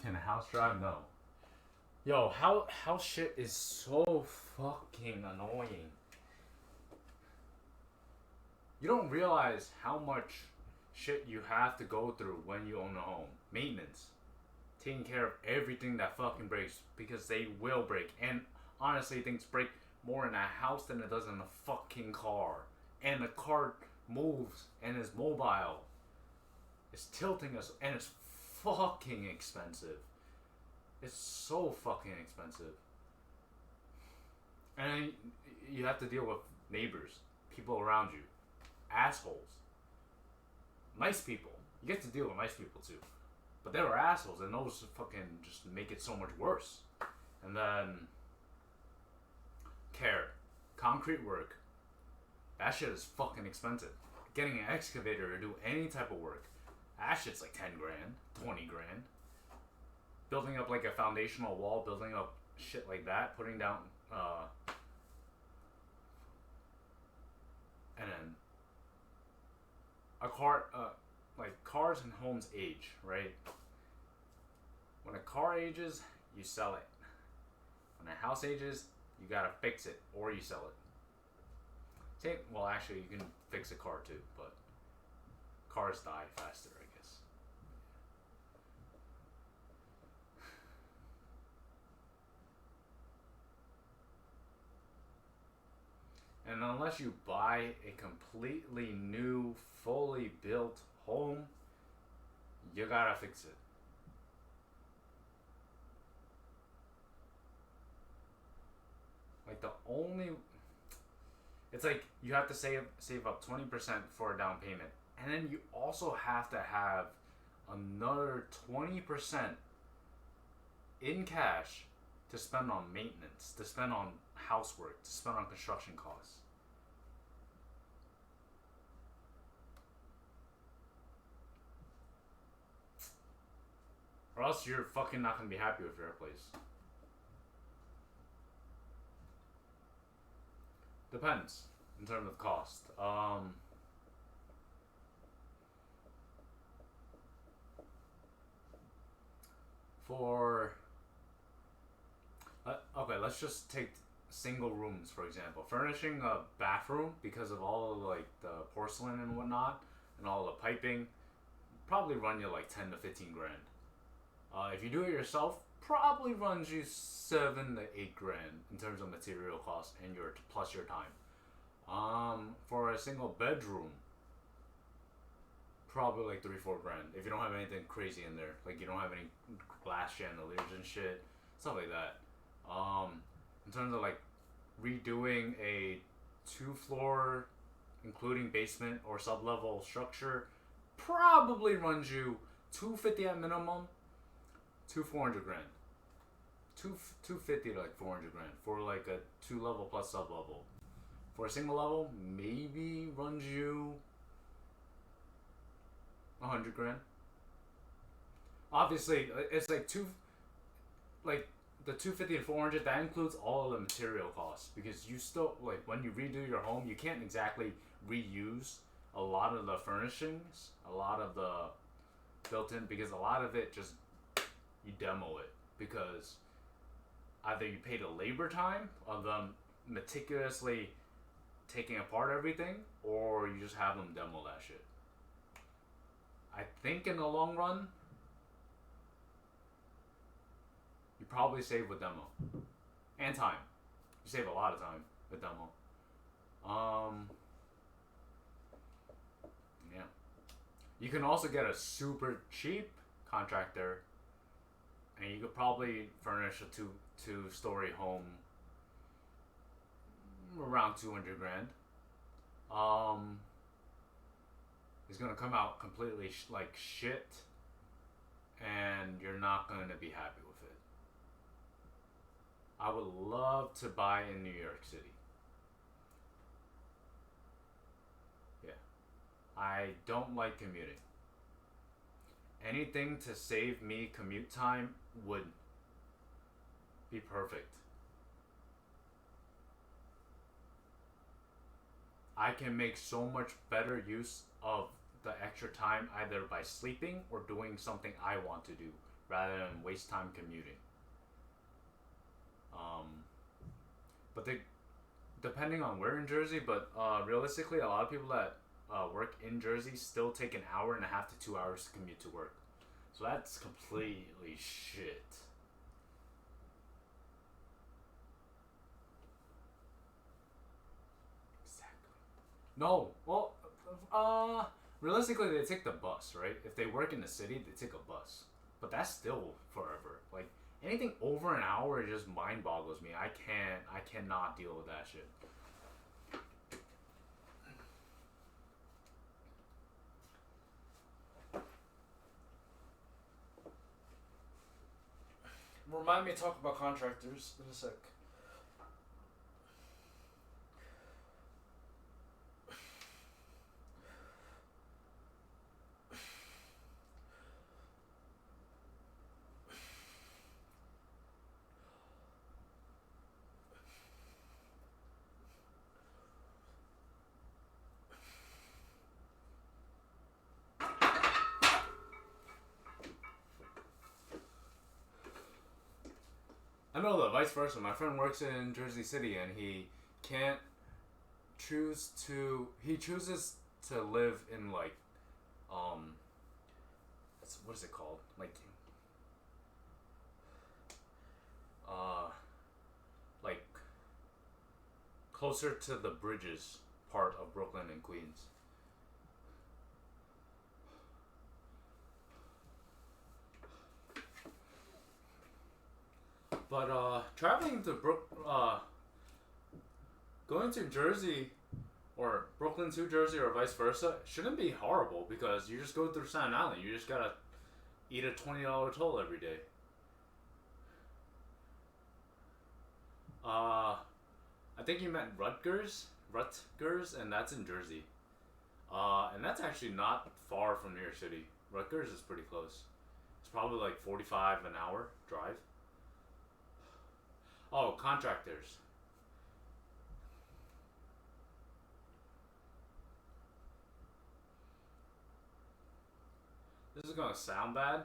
Can a house drive? No. Yo, how shit is so fucking annoying. You don't realize how much shit you have to go through when you own a home. Maintenance. Taking care of everything that fucking breaks because they will break. And honestly, things break more in a house than it does in a fucking car. And the car moves and is mobile. It's tilting us and it's fucking expensive. It's so fucking expensive. And then you have to deal with neighbors, people around you, assholes, nice people. You get to deal with nice people too, but they were assholes, and those fucking just make it so much worse. And then care, concrete work. That shit is fucking expensive. Getting an excavator to do any type of work, that shit's like 10 grand, 20 grand. Building up like a foundational wall, building up shit like that, putting down, and then a car, like cars and homes age, right? When a car ages, you sell it. When a house ages, you gotta fix it or you sell it. Well, actually, you can fix a car too, but cars die faster, I guess. And unless you buy a completely new, fully built home, you gotta fix it. Like the only, it's like you have to save up 20% for a down payment, and then you also have to have another 20% in cash to spend on maintenance, to spend on housework, to spend on construction costs. Or else you're fucking not gonna be happy with your place. Depends in terms of cost. For okay, let's just take single rooms for example. Furnishing a bathroom because of all of like the porcelain and whatnot, and all the piping, probably run you like 10 to 15 grand. If you do it yourself, probably runs you 7 to 8 grand in terms of material costs and your plus your time. For a single bedroom, probably like 3 4 grand if you don't have anything crazy in there, like you don't have any glass chandeliers and shit, stuff like that. In terms of like redoing a 2 floor, including basement or sub level structure, probably runs you 250 at minimum, 400 grand. 250 to like 400 grand for like a 2 level plus sub level. For a single level, maybe runs you 100 grand. Obviously, it's like like the 250 to 400. That includes all of the material costs because you still like when you redo your home, you can't exactly reuse a lot of the furnishings, a lot of the built-in, because a lot of it just you demo it because either you pay the labor time of them meticulously taking apart everything, or you just have them demo that shit. I think in the long run, you probably save with demo and time. You save a lot of time with demo. Yeah. You can also get a super cheap contractor, and you could probably furnish a two-story home around 200 grand. It's gonna come out completely like shit, and you're not gonna be happy with it. I would love to buy in New York City. Yeah. I don't like commuting. Anything to save me commute time would be perfect. I can make so much better use of the extra time either by sleeping or doing something I want to do rather than waste time commuting. But depending on where in Jersey, but realistically, a lot of people that work in Jersey still take an hour and a half to 2 hours to commute to work. So that's completely shit. Exactly. No, well, realistically, they take the bus, right? If they work in the city, they take a bus. But that's still forever. Like, Anything over an hour just mind boggles me. I cannot deal with that shit. Remind me to talk about contractors in a sec. I know the vice versa. My friend works in Jersey City and he can't he chooses to live in like um what is it called? Like uh like closer to the bridges part of Brooklyn and Queens. But traveling to going to Jersey or Brooklyn to Jersey or vice versa shouldn't be horrible because you just go through Staten Island. You just gotta eat a $20 toll every day. I think you meant Rutgers, and that's in Jersey. And that's actually not far from New York City. Rutgers is pretty close. It's probably like 45 an hour drive. Oh, contractors. This is gonna sound bad,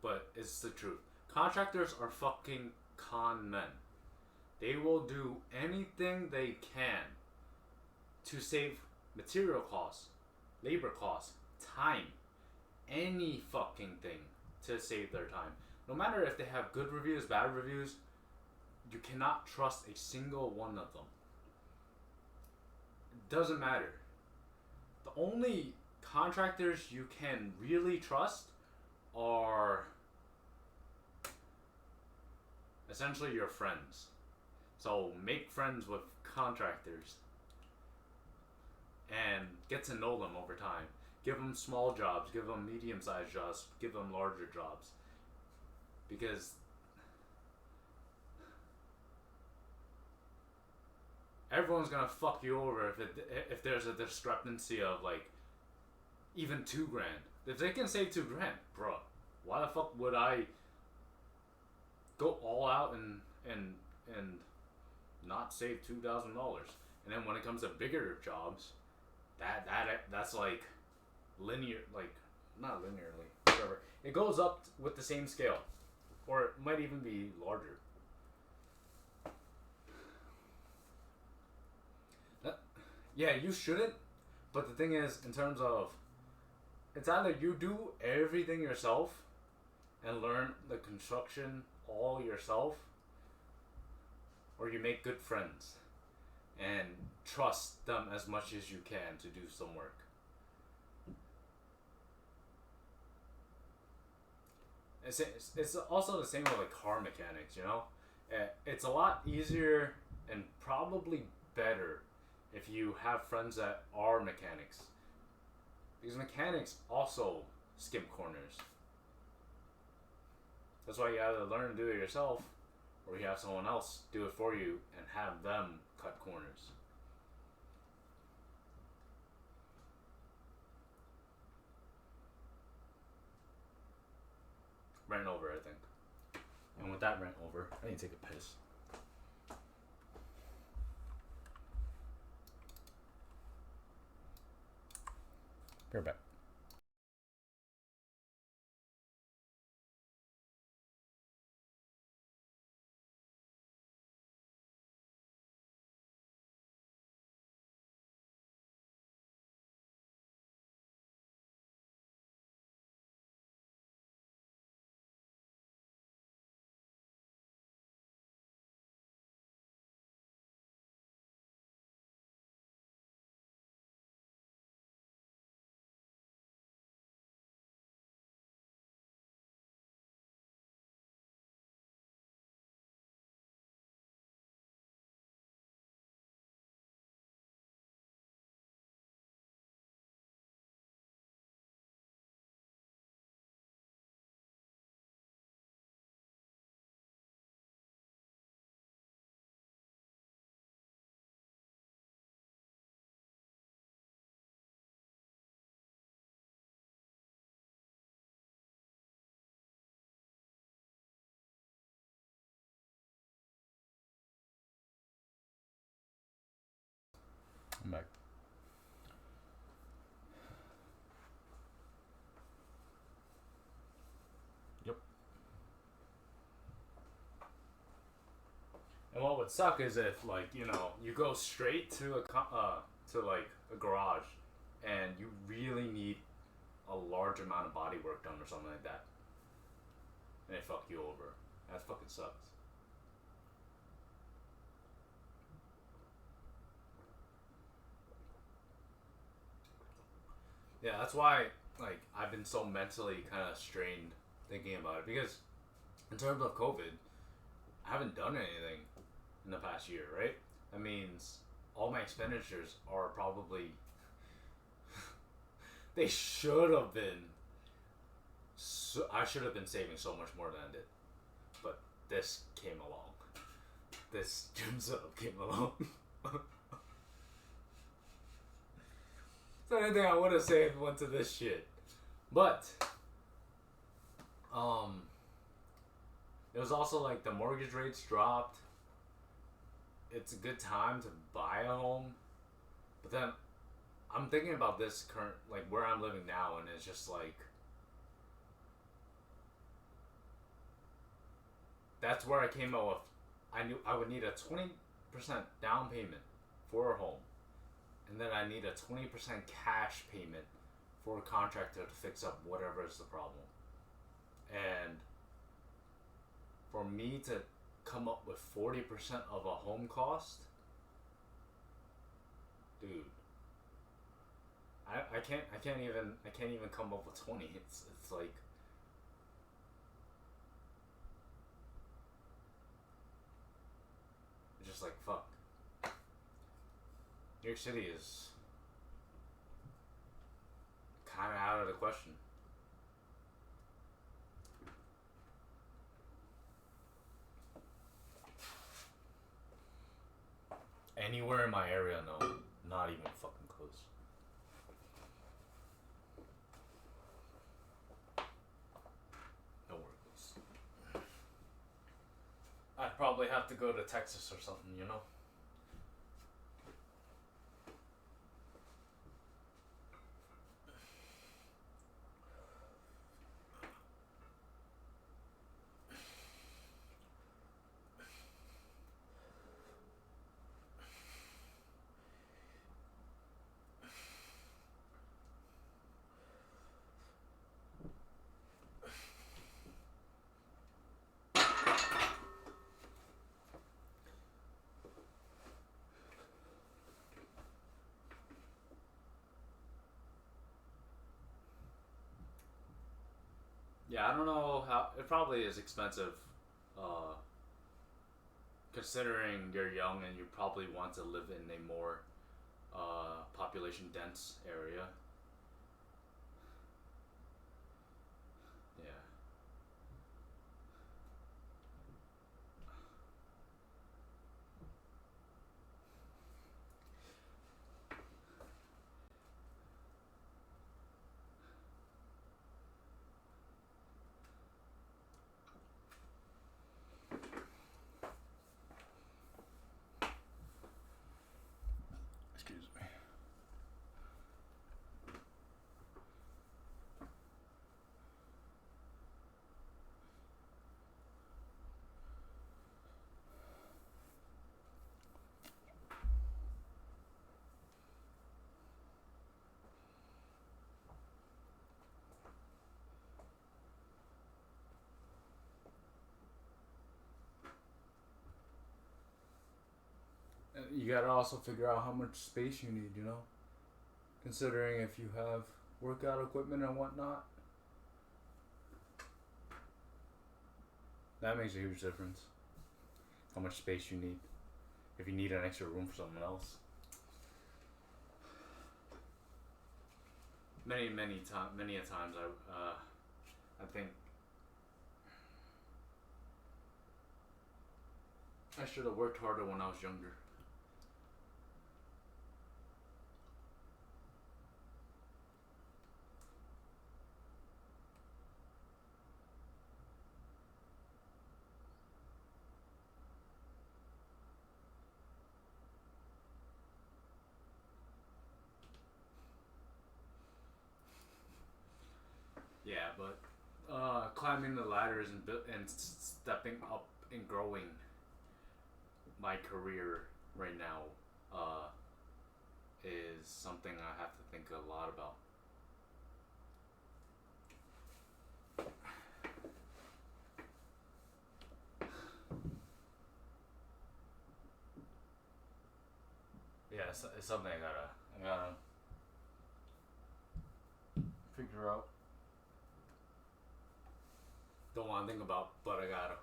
but it's the truth. Contractors are fucking con men. They will do anything they can to save material costs, labor costs, time, any fucking thing to save their time. No matter if they have good reviews, bad reviews, you cannot trust a single one of them. It doesn't matter. The only contractors you can really trust are essentially your friends. So make friends with contractors and get to know them over time. Give them small jobs, give them medium-sized jobs, give them larger jobs. Because everyone's gonna fuck you over if there's a discrepancy of like even $2,000. If they can save $2,000, bro, why the fuck would I go all out and not save $2,000? And then when it comes to bigger jobs, that's like linear, like not linearly, whatever. It goes up with the same scale, or it might even be larger. Yeah, you shouldn't. But the thing is, in terms of, it's either you do everything yourself and learn the construction all yourself, or you make good friends and trust them as much as you can to do some work. It's also the same with like car mechanics, you know? It's a lot easier and probably better if you have friends that are mechanics. Because mechanics also skip corners. That's why you either learn to do it yourself or you have someone else do it for you and have them cut corners. Rant over, I think. And with that rant over, I need to take a piss. Be right back. I'm back. Yep. And what would suck is if, like, you know, you go straight to to like a garage, and you really need a large amount of body work done or something like that, and they fuck you over. That fucking sucks. Yeah, that's why, like, I've been so mentally kind of strained thinking about it, because in terms of COVID, I haven't done anything in the past year, right? That means all my expenditures are probably they should have been. So, I should have been saving so much more than I did, but this came along. This gym setup came along. So anything I would have saved went to this shit. But it was also like the mortgage rates dropped. It's a good time to buy a home. But then I'm thinking about this current, like where I'm living now, and it's just like that's where I came up with. I knew I would need a 20% down payment for a home, and then I need a 20% cash payment for a contractor to fix up whatever is the problem. And for me to come up with 40% of a home cost, dude, I can't even come up with 20. It's like it's just like fuck. New York City is kind of out of the question. Anywhere in my area, no, not even fucking close. Nowhere close. I'd probably have to go to Texas or something, you know? Yeah, I don't know how. It probably is expensive, uh, considering you're young and you probably want to live in a more population dense area. Yeah. Excuse me. You gotta also figure out how much space you need, you know? Considering if you have workout equipment and whatnot, that makes a huge difference. How much space you need. If you need an extra room for someone else. Many a times I think I should have worked harder when I was younger. but climbing the ladders and stepping up and growing my career right now is something I have to think a lot about. Yeah, it's something I gotta figure out. Don't want to think about, but I gotta.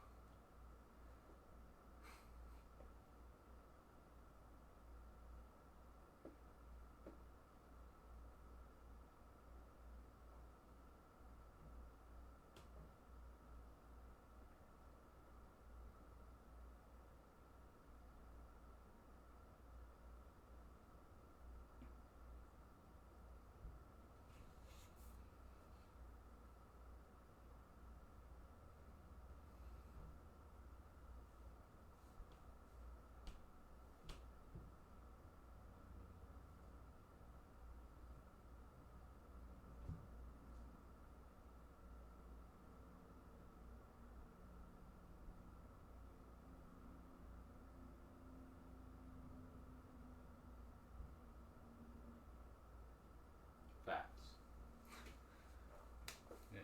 Facts. Yeah.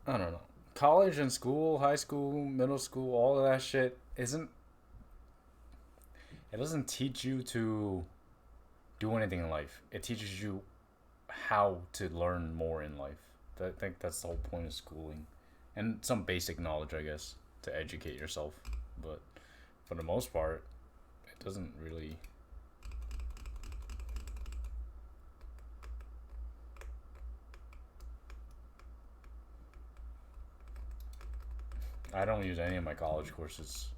I don't know. College and school, high school, middle school, all of that shit isn't. It doesn't teach you to do anything in life. It teaches you how to learn more in life. I think that's the whole point of schooling, and some basic knowledge, I guess, to educate yourself. But for the most part, it doesn't really. I don't use any of my college courses.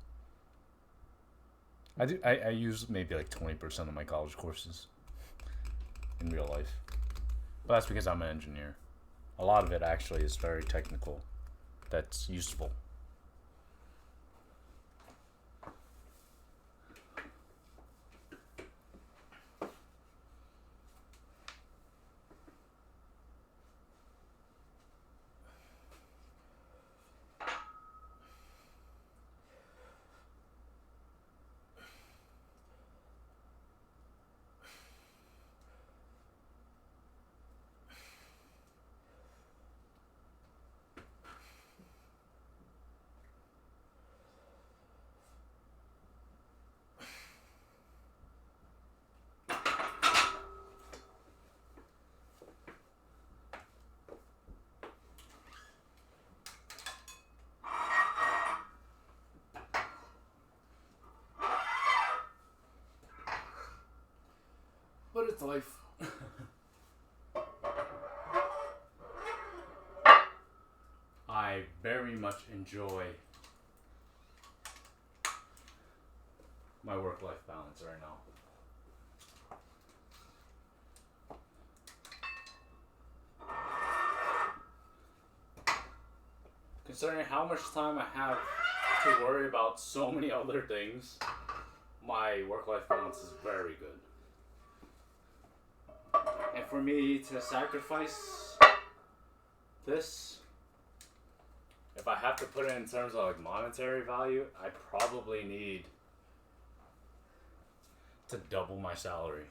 I do. I use maybe like 20% of my college courses in real life, but that's because I'm an engineer. A lot of it actually is very technical. That's useful. But it's life. I very much enjoy my work-life balance right now. Considering how much time I have to worry about so many other things, my work-life balance is very good. And for me to sacrifice this, if I have to put it in terms of like monetary value, I probably need to double my salary.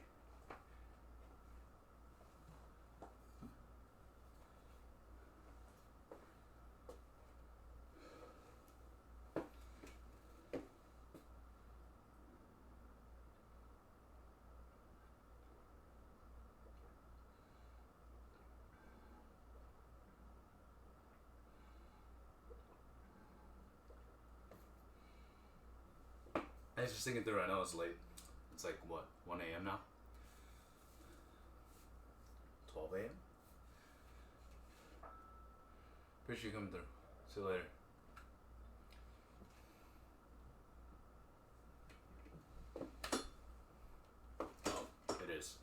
I was just thinking through. I know it's late. It's like what, 1 a.m. now? 12 a.m. Appreciate you coming through. See you later. Oh, it is.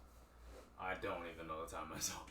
I don't even know the time myself.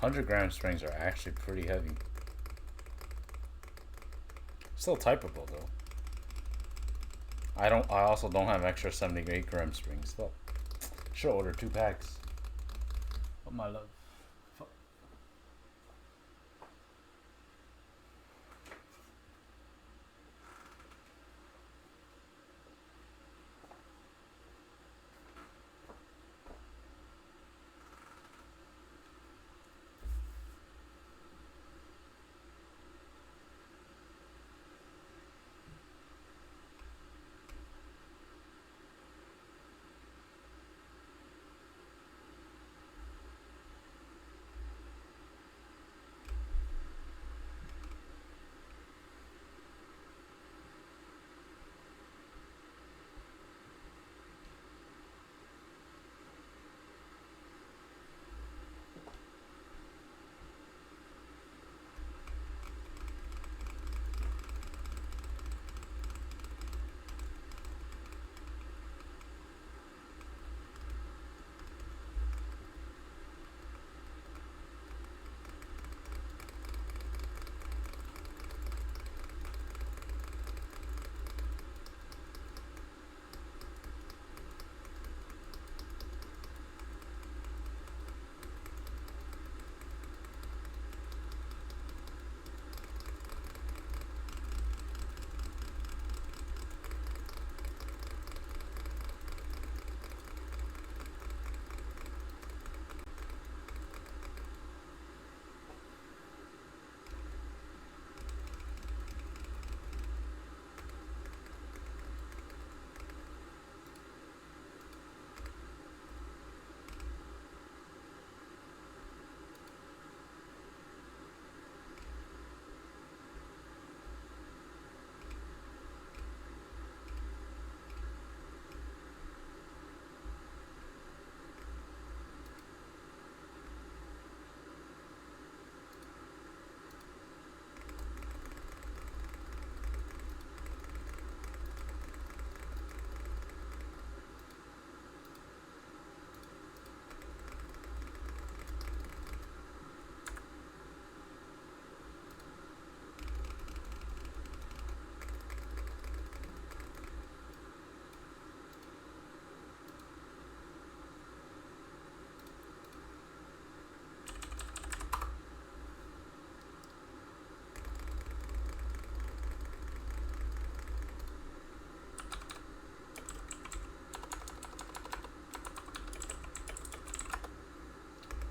$100-gram springs are actually pretty heavy. Still typeable though. I also don't have extra 78-gram springs though. Should order 2 packs. Oh my love.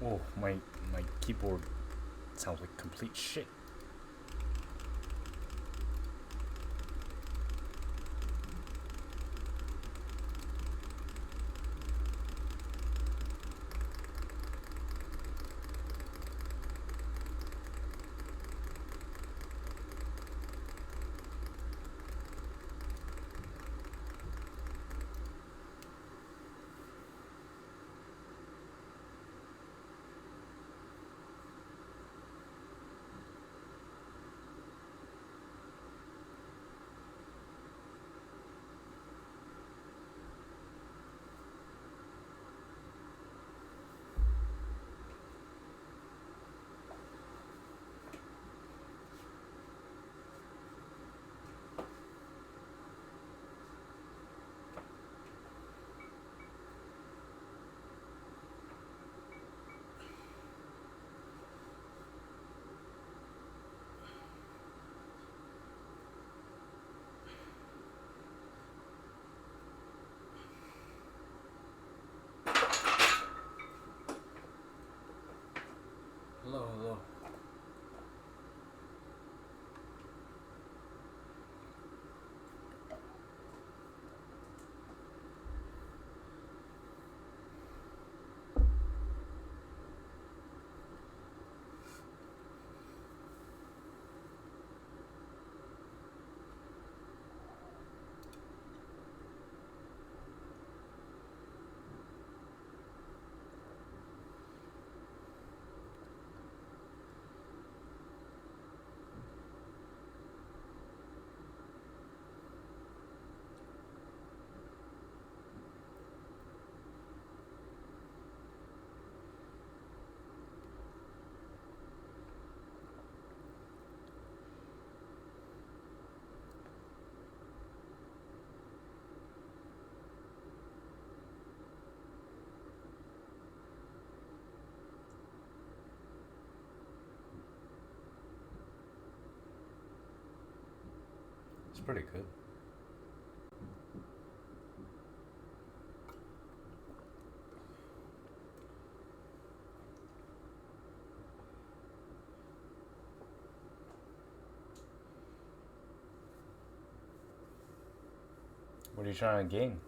Oh, my keyboard sounds like complete shit. Hello, hello. It's pretty good. What are you trying to gain?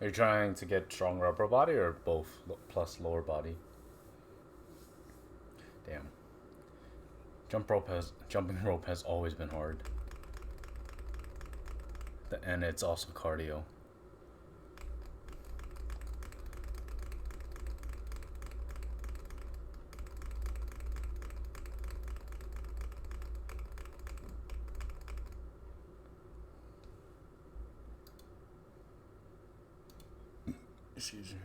Are you trying to get stronger upper body or both plus lower body? Damn. Jumping rope has always been hard. And it's also cardio. Excuse me.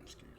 Excuse me.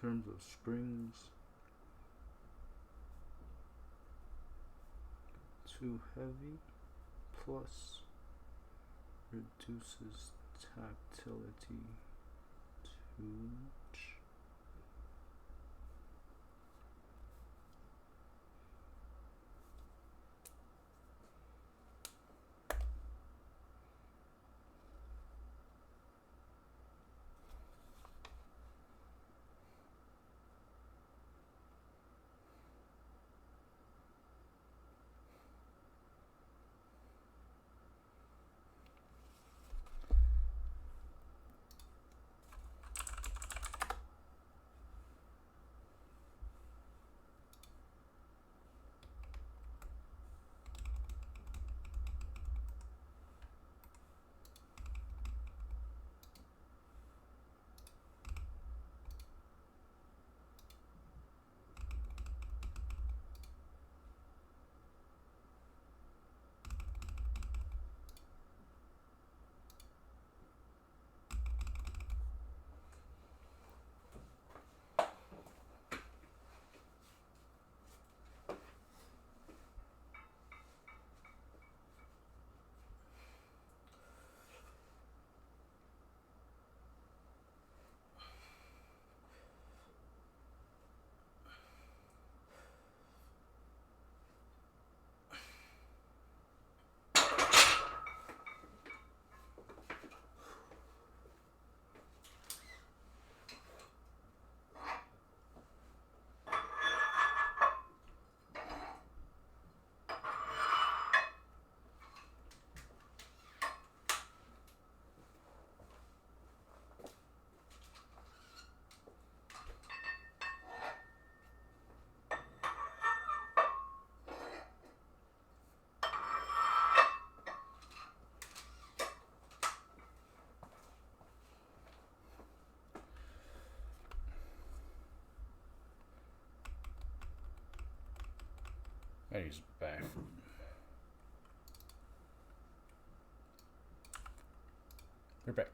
terms of springs. Too heavy plus reduces tactility too much. I use the bathroom. We're back.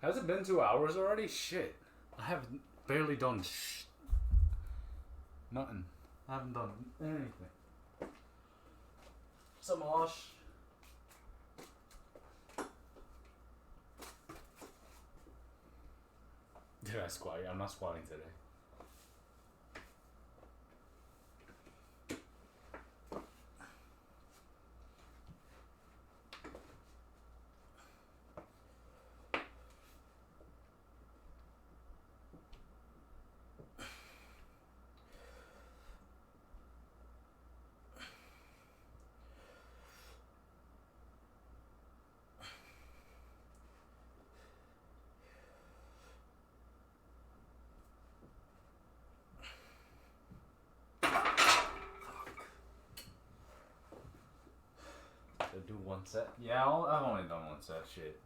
Has it been 2 hours already? Shit. I have barely done nothing. I haven't done anything. Some Osh. Did I squat? I'm not squatting today. Do one set? Yeah, I've only done one set. Shit.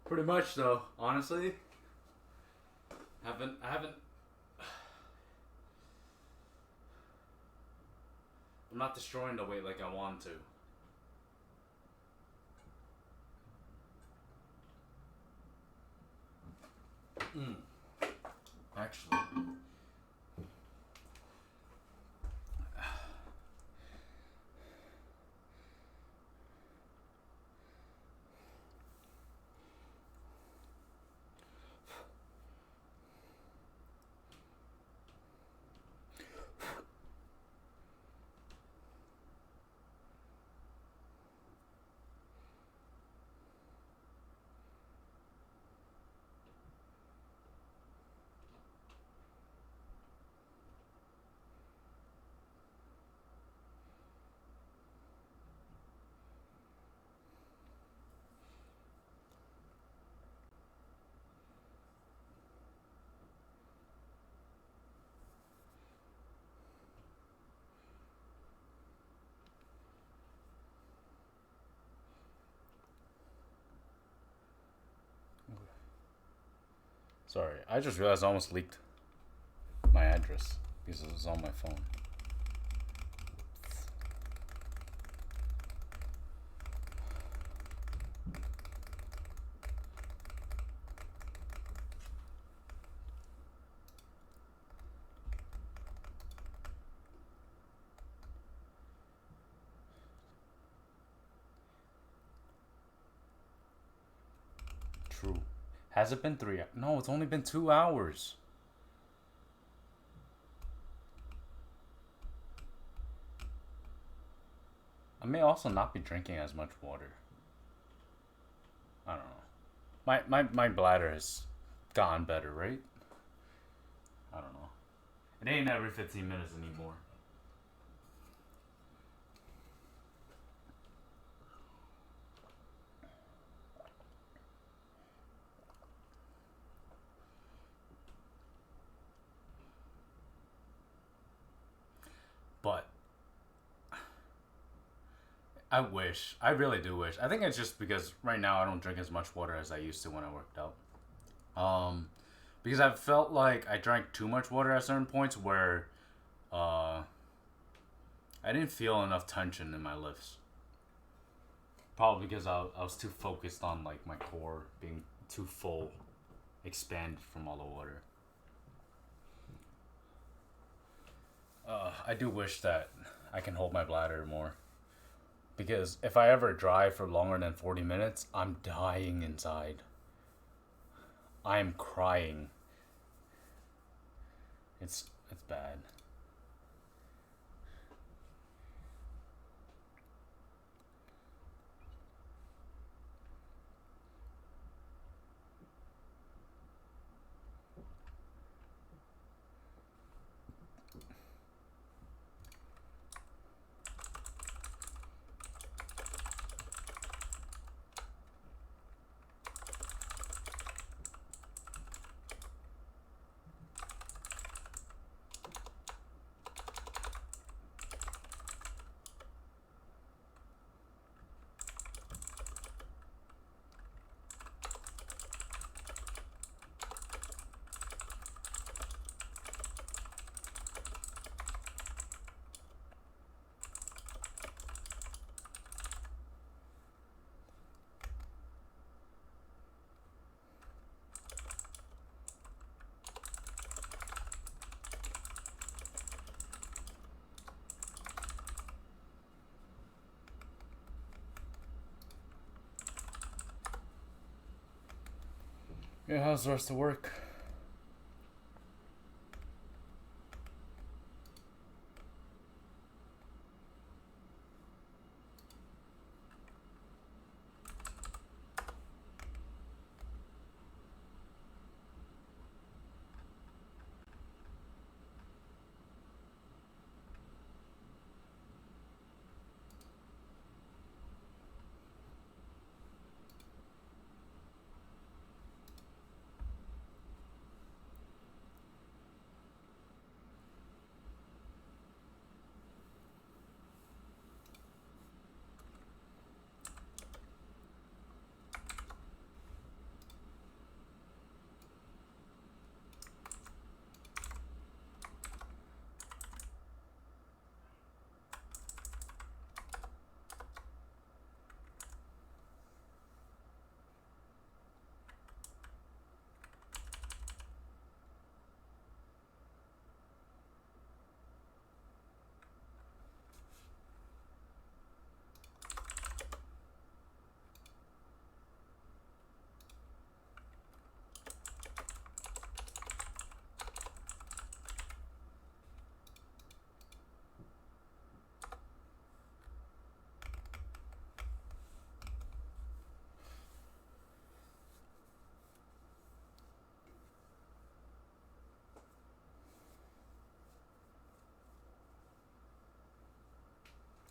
Pretty much though, honestly. I haven't. I'm not destroying the weight like I want to. Actually. Sorry, I just realized I almost leaked my address because it was on my phone. True. Has it been 3 hours? No, it's only been 2 hours. I may also not be drinking as much water. I don't know. My bladder has gotten better, right? I don't know. It ain't every 15 minutes anymore. But I really do wish. I think it's just because right now I don't drink as much water as I used to when I worked out. Because I felt like I drank too much water at certain points where I didn't feel enough tension in my lifts. Probably because I was too focused on like my core being too full, expanded from all the water. I do wish that I can hold my bladder more. Because if I ever drive for longer than 40 minutes, I'm dying inside. I am crying. It's bad. Yeah, how's the rest of work?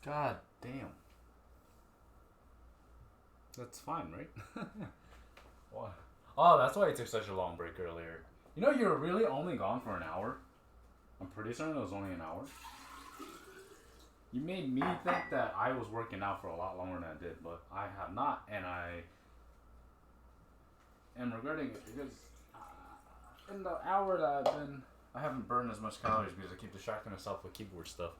God damn. That's fine, right? What? Oh, that's why you took such a long break earlier. You know, you were really only gone for an hour. I'm pretty certain it was only an hour. You made me think that I was working out for a lot longer than I did, but I have not, and I am regretting it because in the hour that I haven't burned as much calories because I keep distracting myself with keyboard stuff.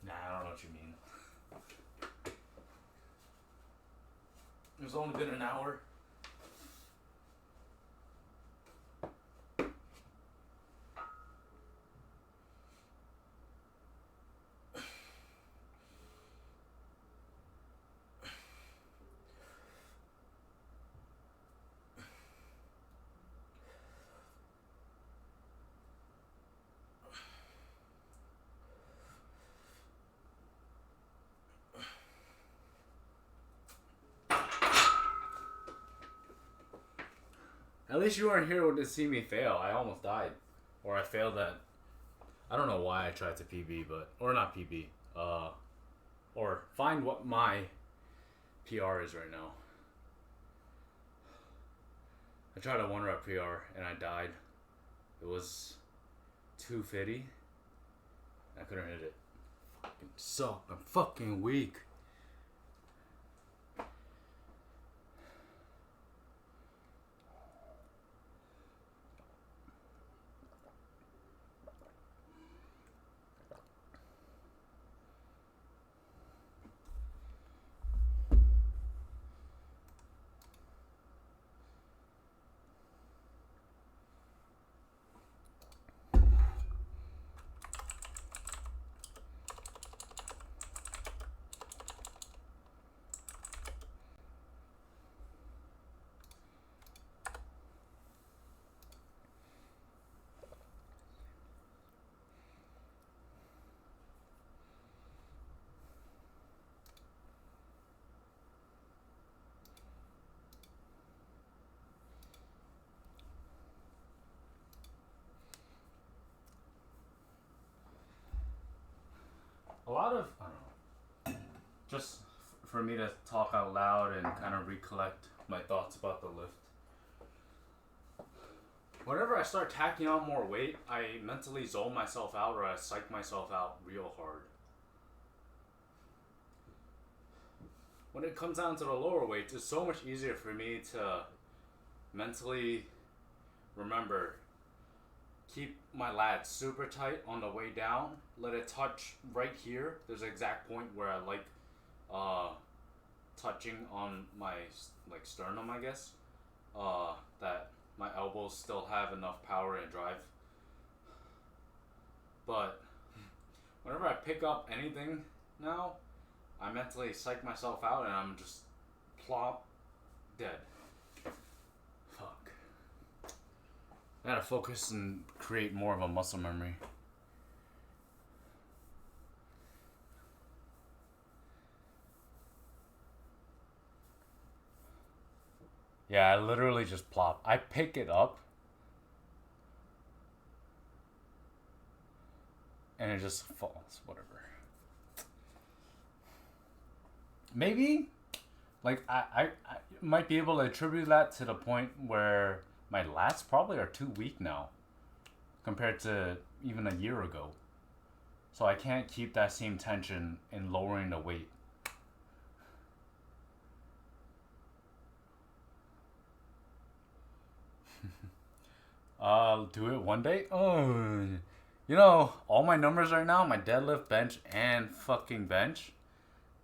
Nah, I don't know what you mean. It's only been an hour. At least you weren't here to see me fail. I almost died. Or I failed at... I don't know why I tried to PB, but... Or not PB. Or find what my PR is right now. I tried a 1-rep PR and I died. It was 250. I couldn't hit it. Fucking suck. I'm fucking weak. A lot of, I don't know, just for me to talk out loud and kind of recollect my thoughts about the lift. Whenever I start tacking on more weight, I mentally zone myself out or I psych myself out real hard. when it comes down to the lower weights, it's so much easier for me to mentally remember, keep my lats super tight on the way down, let it touch right here. There's an exact point where I like touching on my like sternum, I guess, that my elbows still have enough power and drive. But whenever I pick up anything now, I mentally psych myself out and I'm just plop dead. Fuck. I gotta focus and create more of a muscle memory. Yeah, I literally just plop. I pick it up and it just falls. Whatever. Maybe, like, I might be able to attribute that to the point where my lats probably are too weak now compared to even a year ago. So I can't keep that same tension in lowering the weight. I'll do it one day. Oh, you know, all my numbers right now, my deadlift, bench, and fucking bench.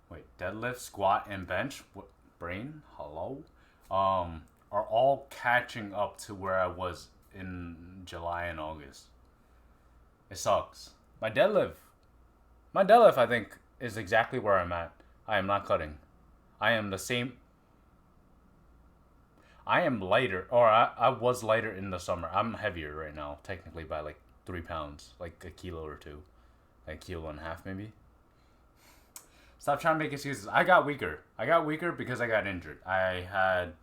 Wait, deadlift, squat, and bench. What, brain? Hello? Are all catching up to where I was in July and August. It sucks. My deadlift, I think, is exactly where I'm at. I am not cutting. I am the same. I am lighter, or I was lighter in the summer. I'm heavier right now, technically by like 3 pounds, like a kilo or two, like a kilo and a half maybe. Stop trying to make excuses. I got weaker. I got weaker because I got injured. I had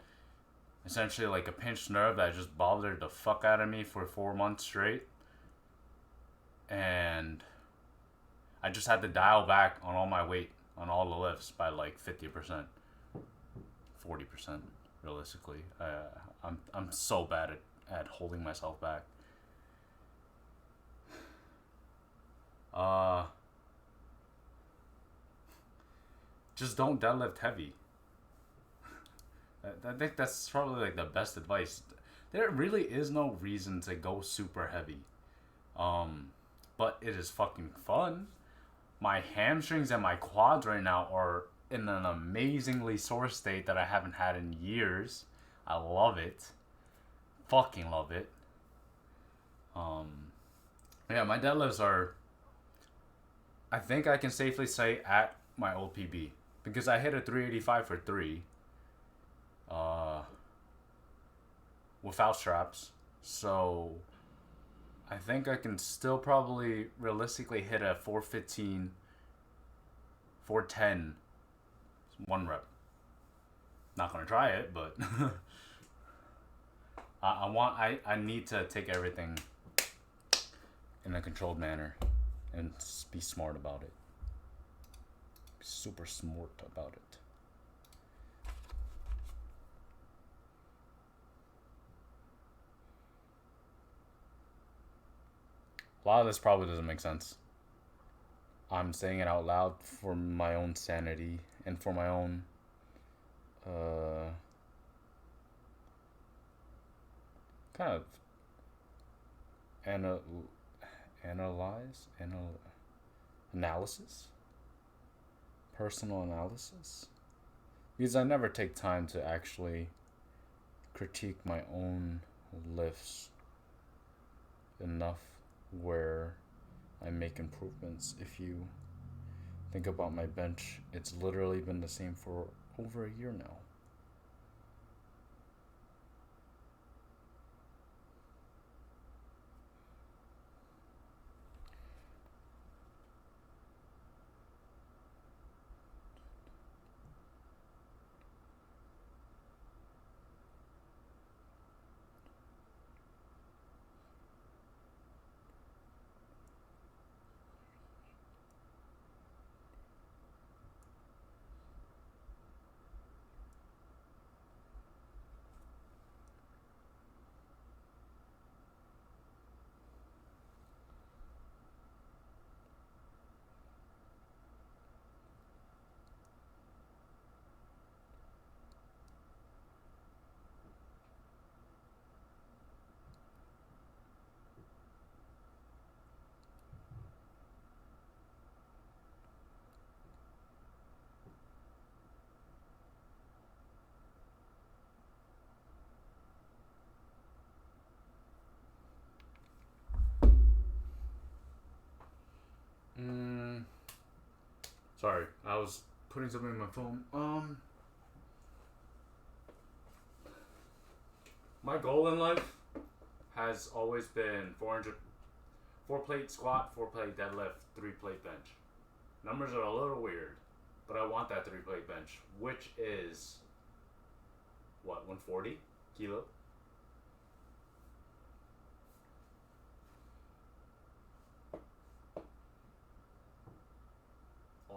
essentially like a pinched nerve that just bothered the fuck out of me for 4 months straight. And I just had to dial back on all my weight on all the lifts by like 50%, 40% realistically. I'm so bad at holding myself back. Just don't deadlift heavy. I think that's probably like the best advice. There really is no reason to go super heavy. But it is fucking fun. My hamstrings and my quads right now are in an amazingly sore state that I haven't had in years. I love it. Fucking love it. Yeah, my deadlifts are, I think I can safely say, at my old PB. Because I hit a 385 for 3. Without straps. So I think I can still probably realistically hit a 415, 410, 1 rep. Not gonna try it, but I need to take everything in a controlled manner and be smart about it. Be super smart about it. A lot of this probably doesn't make sense. I'm saying it out loud for my own sanity and for my own kind of analysis, personal analysis, because I never take time to actually critique my own lifts enough where I make improvements. If you think about my bench, it's literally been the same for over a year now. Sorry, I was putting something in my phone. My goal in life has always been 4-plate squat, 4-plate deadlift, 3-plate bench. Numbers are a little weird, but I want that 3-plate bench, which is what, 140 kilo?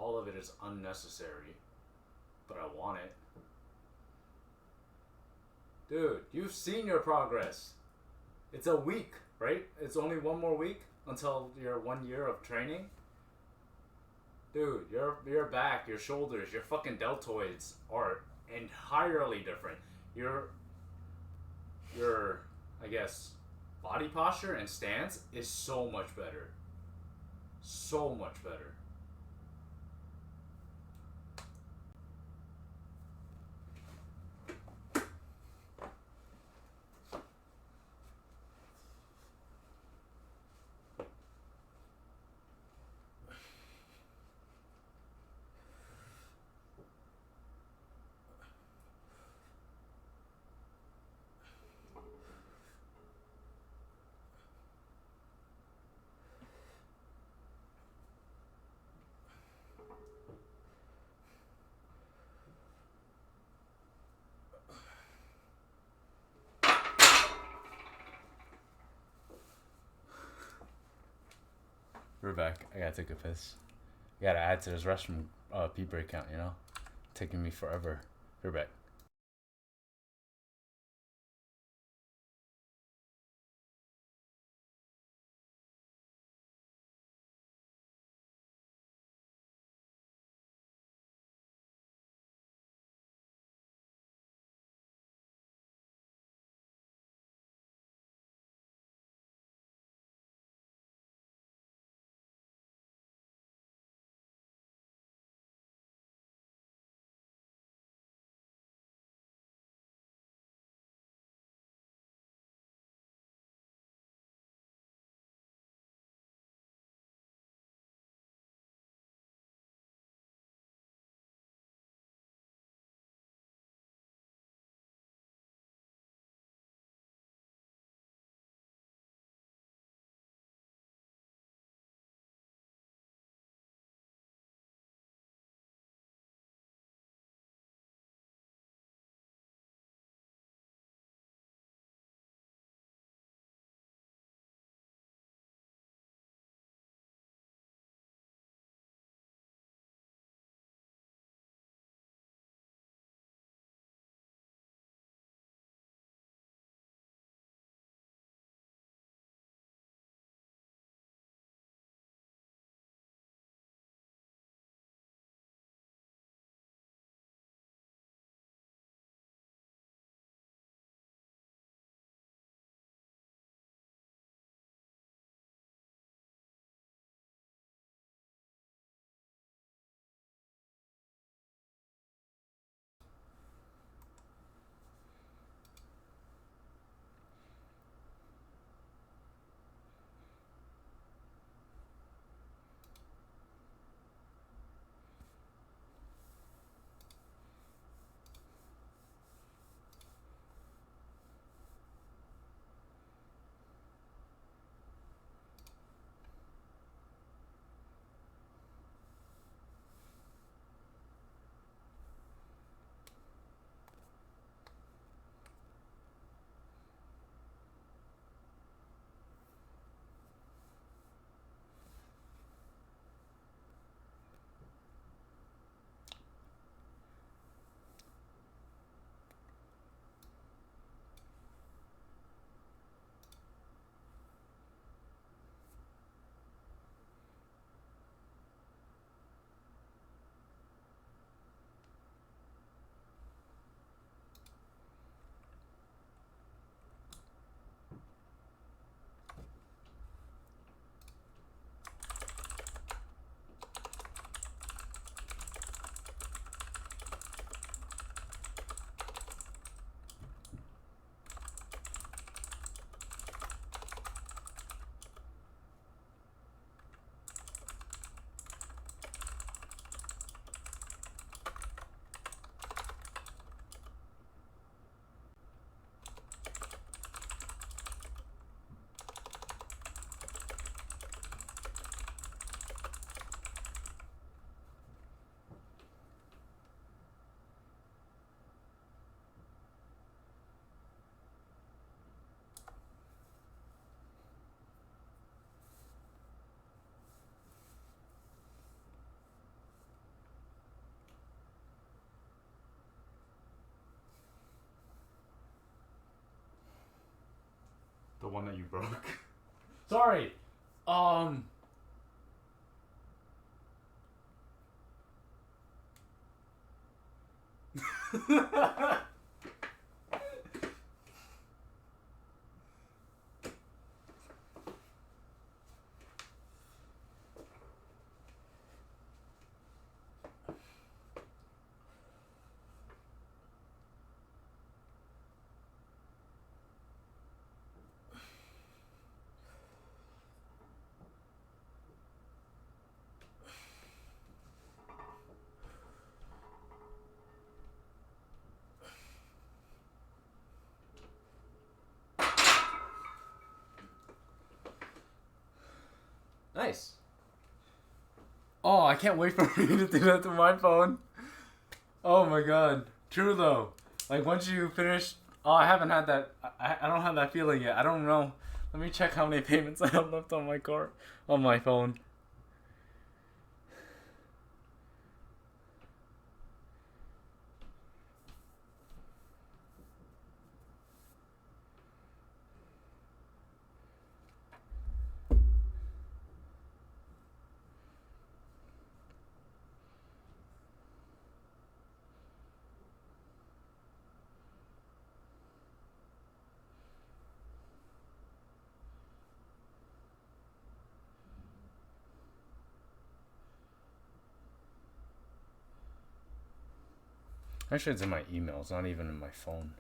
All of it is unnecessary, but I want it. Dude, you've seen your progress. It's a week, right? It's only one more week until your 1 year of training. Dude, your back, your shoulders, your fucking deltoids are entirely different. Your I guess body posture and stance is so much better. So much better. We're back. I gotta take a piss. You gotta add to this restroom pee break count, you know? Taking me forever. We're back. one that you broke. Sorry. Nice. Oh, I can't wait for you to do that to my phone. Oh my god. True though. Like once you finish, oh, I haven't had that. I don't have that feeling yet. I don't know. Let me check how many payments I have left on my card, on my phone. Actually, it's in my emails, not even in my phone.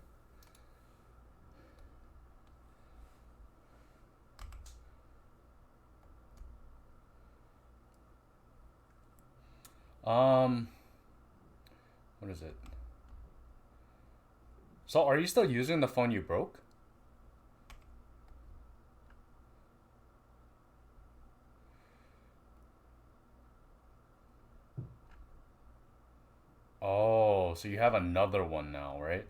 What is it? So, are you still using the phone you broke? Oh, so you have another one now, right?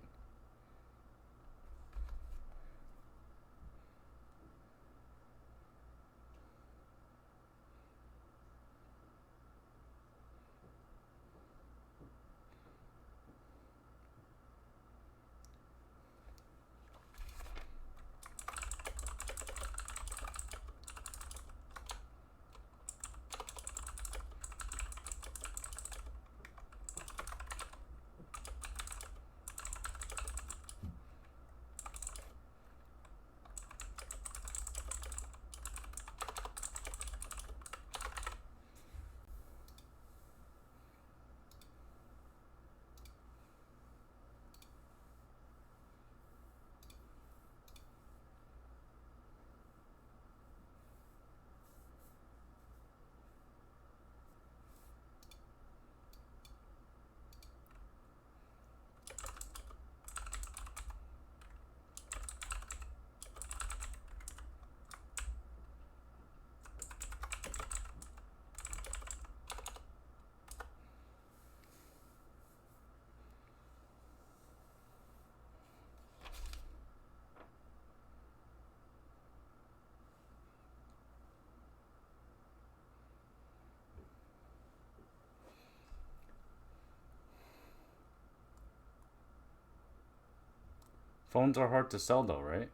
Phones are hard to sell though, right?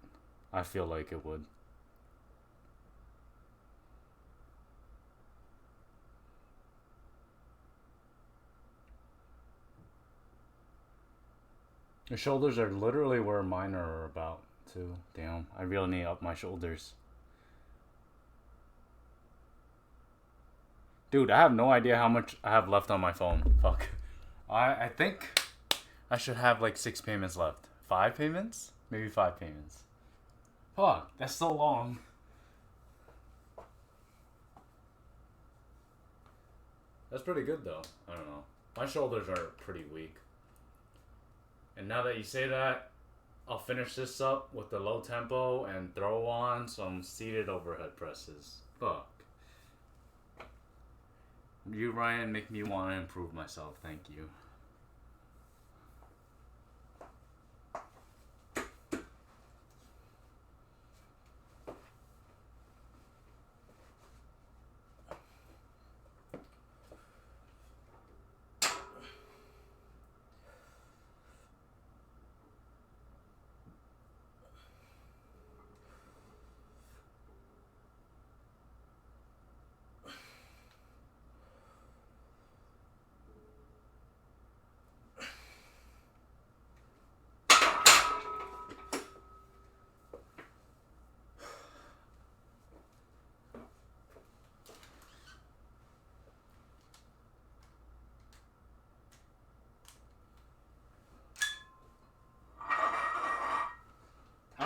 I feel like it would. The shoulders are literally where mine are about too. Damn, I really need to up my shoulders. Dude, I have no idea how much I have left on my phone. Fuck. I think I should have like 6 payments left. 5 payments? Maybe 5 payments. Fuck, that's so long. That's pretty good though. I don't know. My shoulders are pretty weak. And now that you say that, I'll finish this up with the low tempo and throw on some seated overhead presses. Fuck. You, Ryan, make me want to improve myself. Thank you.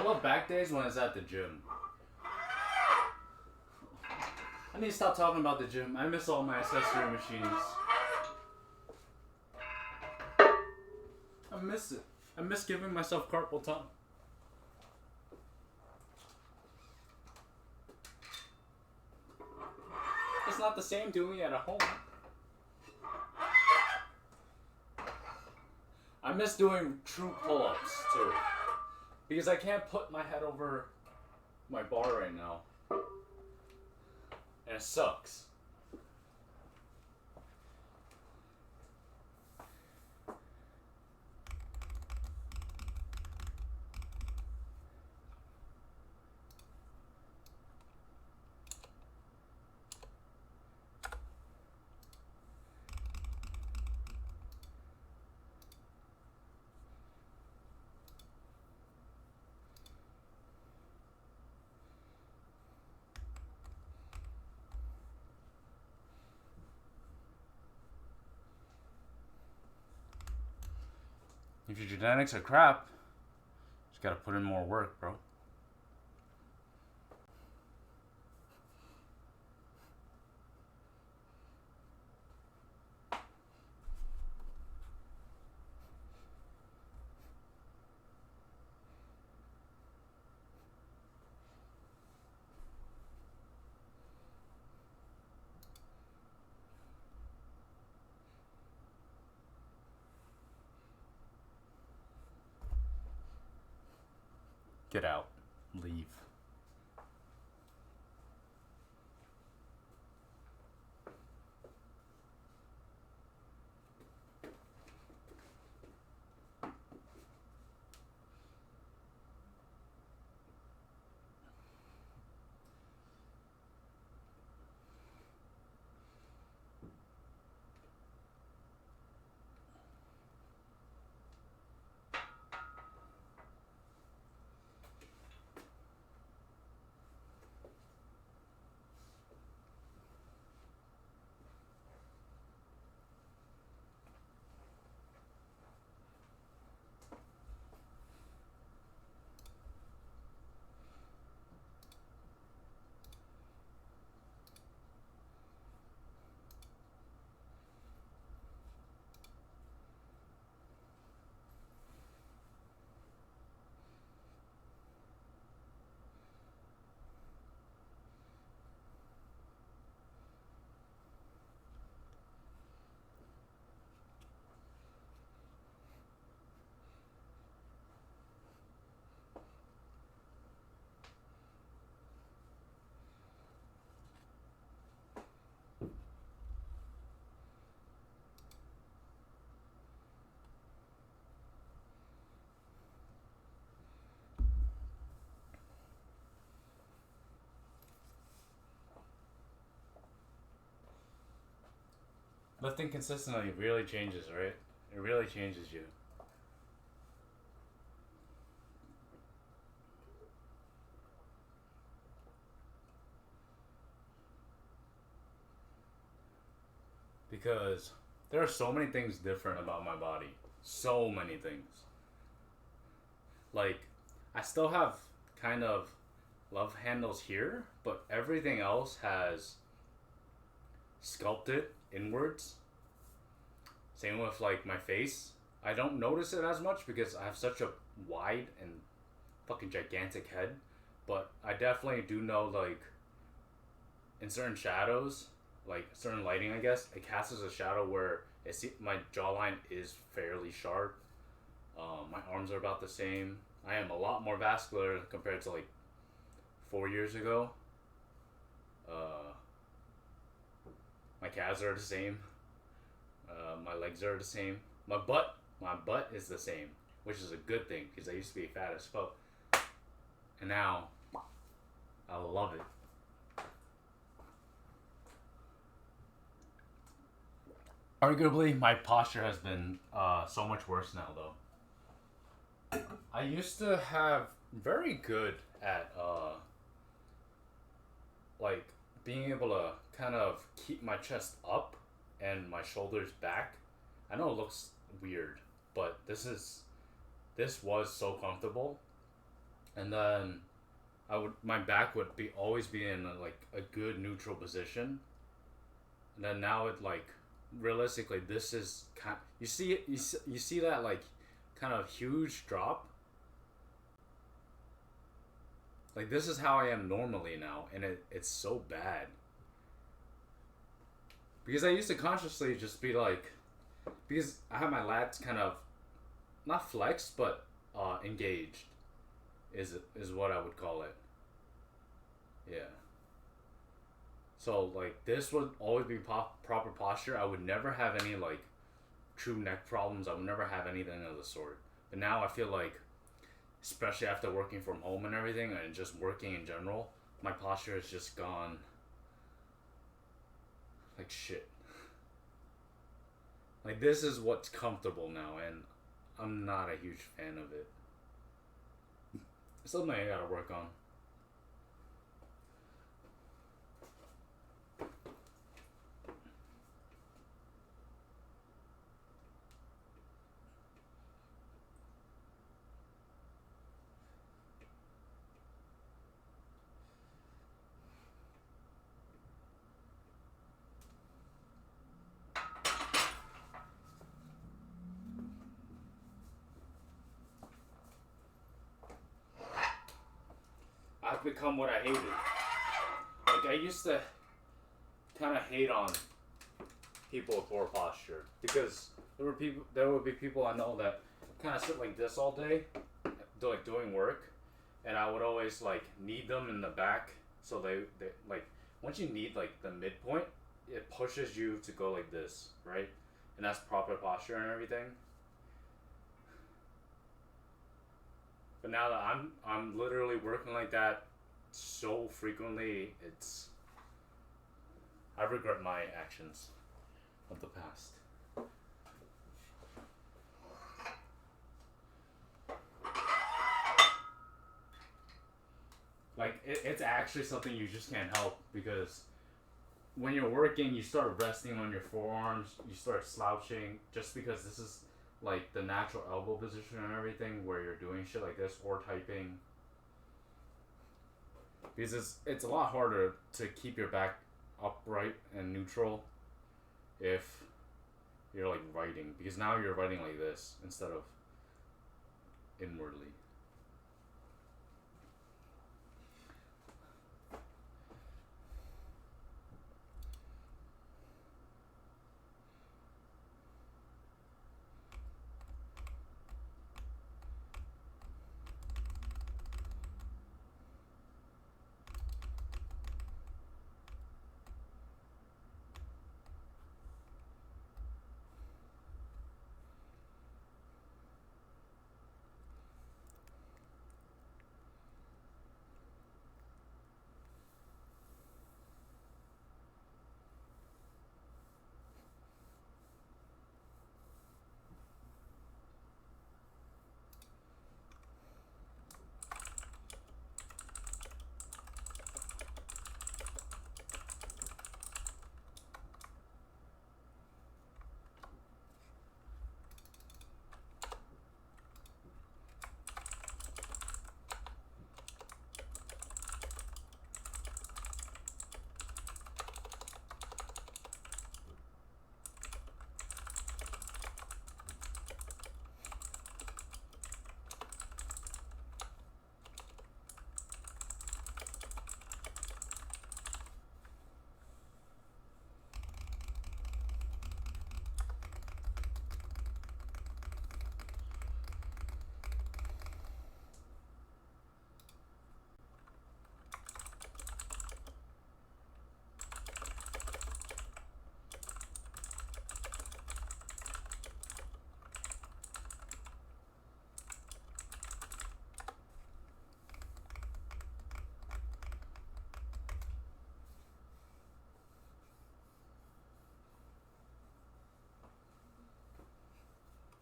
love back days when it's at the gym. I need to stop talking about the gym. I miss all my accessory machines. I miss it. I miss giving myself carpal tunnel. It's not the same doing it at home. I miss doing true pull-ups too. Because I can't put my head over my bar right now. And it sucks. If your genetics are crap, you just gotta put in more work, bro. Get out. Leave. Lifting consistently really changes, right? It really changes you. Because there are so many things different about my body. So many things. Like, I still have kind of love handles here, but everything else has sculpted inwards. Same with like my face. I don't notice it as much because I have such a wide and fucking gigantic head, but I definitely do know, like, in certain shadows, like certain lighting, I guess, it casts a shadow where my jawline is fairly sharp. My arms are about the same. I am a lot more vascular compared to like 4 years ago. My calves are the same. My legs are the same. My butt is the same, which is a good thing because I used to be fat as fuck, and now I love it. Arguably, my posture has been so much worse now, though. I used to have very good at like being able to kind of keep my chest up and my shoulders back. I know it looks weird, but this was so comfortable. and then my back would be always be in a good neutral position, and then now it like realistically this is kind. You see it. You see that like kind of huge drop. Like this is how I am normally now, and it's so bad. Because I used to consciously just be like, because I have my lats kind of not flexed but engaged, is what I would call it. Yeah. So like this would always be proper posture. I would never have any like true neck problems. I would never have anything of the sort. But now I feel like, especially after working from home and everything, and just working in general, my posture has just gone like shit. Like this is what's comfortable now, and I'm not a huge fan of it. It's something I gotta work on. I've become what I hated. Like I used to kind of hate on people with poor posture because there would be people I know that kind of sit like this all day, like doing work, and I would always like knead them in the back, so they like once you knead like the midpoint, it pushes you to go like this, right? And that's proper posture and everything. But now that I'm literally working like that so frequently, I regret my actions of the past. Like it's actually something you just can't help, because when you're working, you start resting on your forearms, you start slouching, just because this is like the natural elbow position and everything where you're doing shit like this or typing. Because it's a lot harder to keep your back upright and neutral if you're like writing, because now you're writing like this instead of inwardly.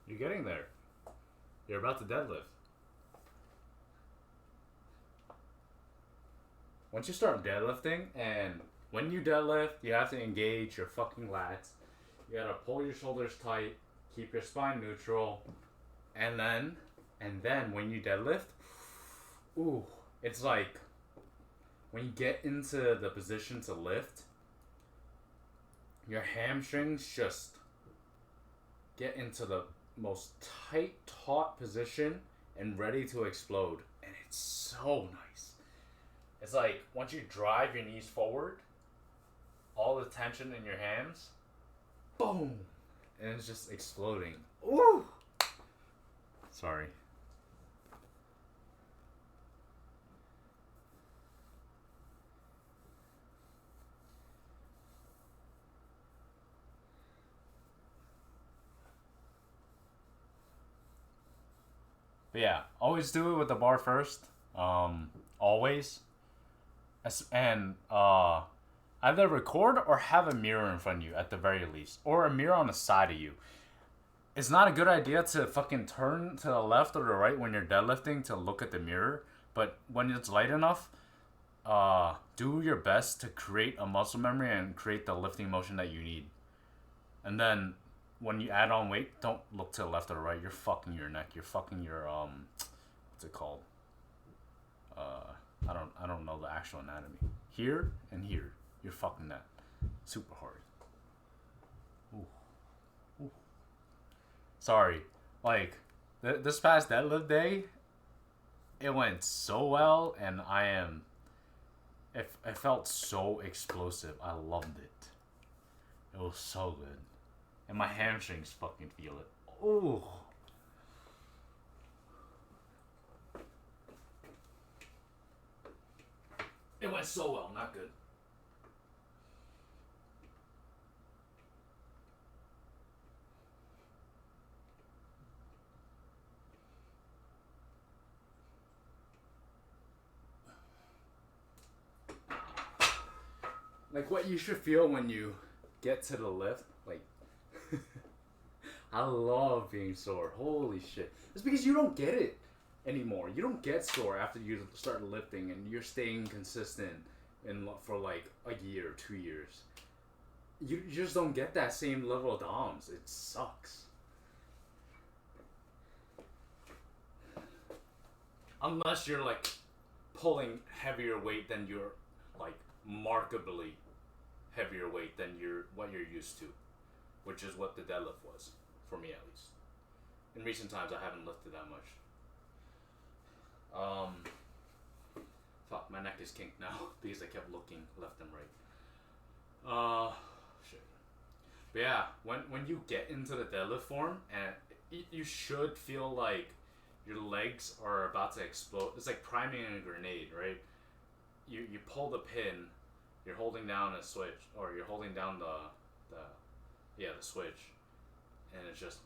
You're getting there. You're about to deadlift. Once you start deadlifting, and when you deadlift, you have to engage your fucking lats. You gotta pull your shoulders tight, keep your spine neutral, and then when you deadlift, ooh, it's like when you get into the position to lift, your hamstrings just get into the most tight, taut position and ready to explode. And it's so nice. It's like once you drive your knees forward, all the tension in your hams, boom, and it's just exploding. Ooh! Sorry. But yeah, always do it with the bar first. Always. And either record or have a mirror in front of you at the very least, or a mirror on the side of you. It's not a good idea to fucking turn to the left or the right when you're deadlifting to look at the mirror, but when it's light enough, do your best to create a muscle memory and create the lifting motion that you need. And then when you add on weight, don't look to the left or the right. You're fucking your neck. You're fucking your what's it called? I don't know the actual anatomy. Here and here, you're fucking that super hard. Ooh. Ooh. Sorry, like this past deadlift day, it went so well, and it felt so explosive. I loved it. It was so good. And my hamstrings fucking feel it. Ooh. It went so well, not good. Like what you should feel when you get to the lift, like I love being sore. Holy shit. It's because you don't get it anymore. You don't get sore after you start lifting and you're staying consistent for like a year, 2 years. You just don't get that same level of DOMs. It sucks. Unless you're like pulling heavier weight than you're like markedly heavier weight than what you're used to, which is what the deadlift was for me at least. In recent times, I haven't lifted that much. Fuck, my neck is kinked now because I kept looking left and right. Shit. But yeah, when you get into the deadlift form, and you should feel like your legs are about to explode. It's like priming a grenade, right? You pull the pin, you're holding down a switch, or you're holding down the switch, and it's just.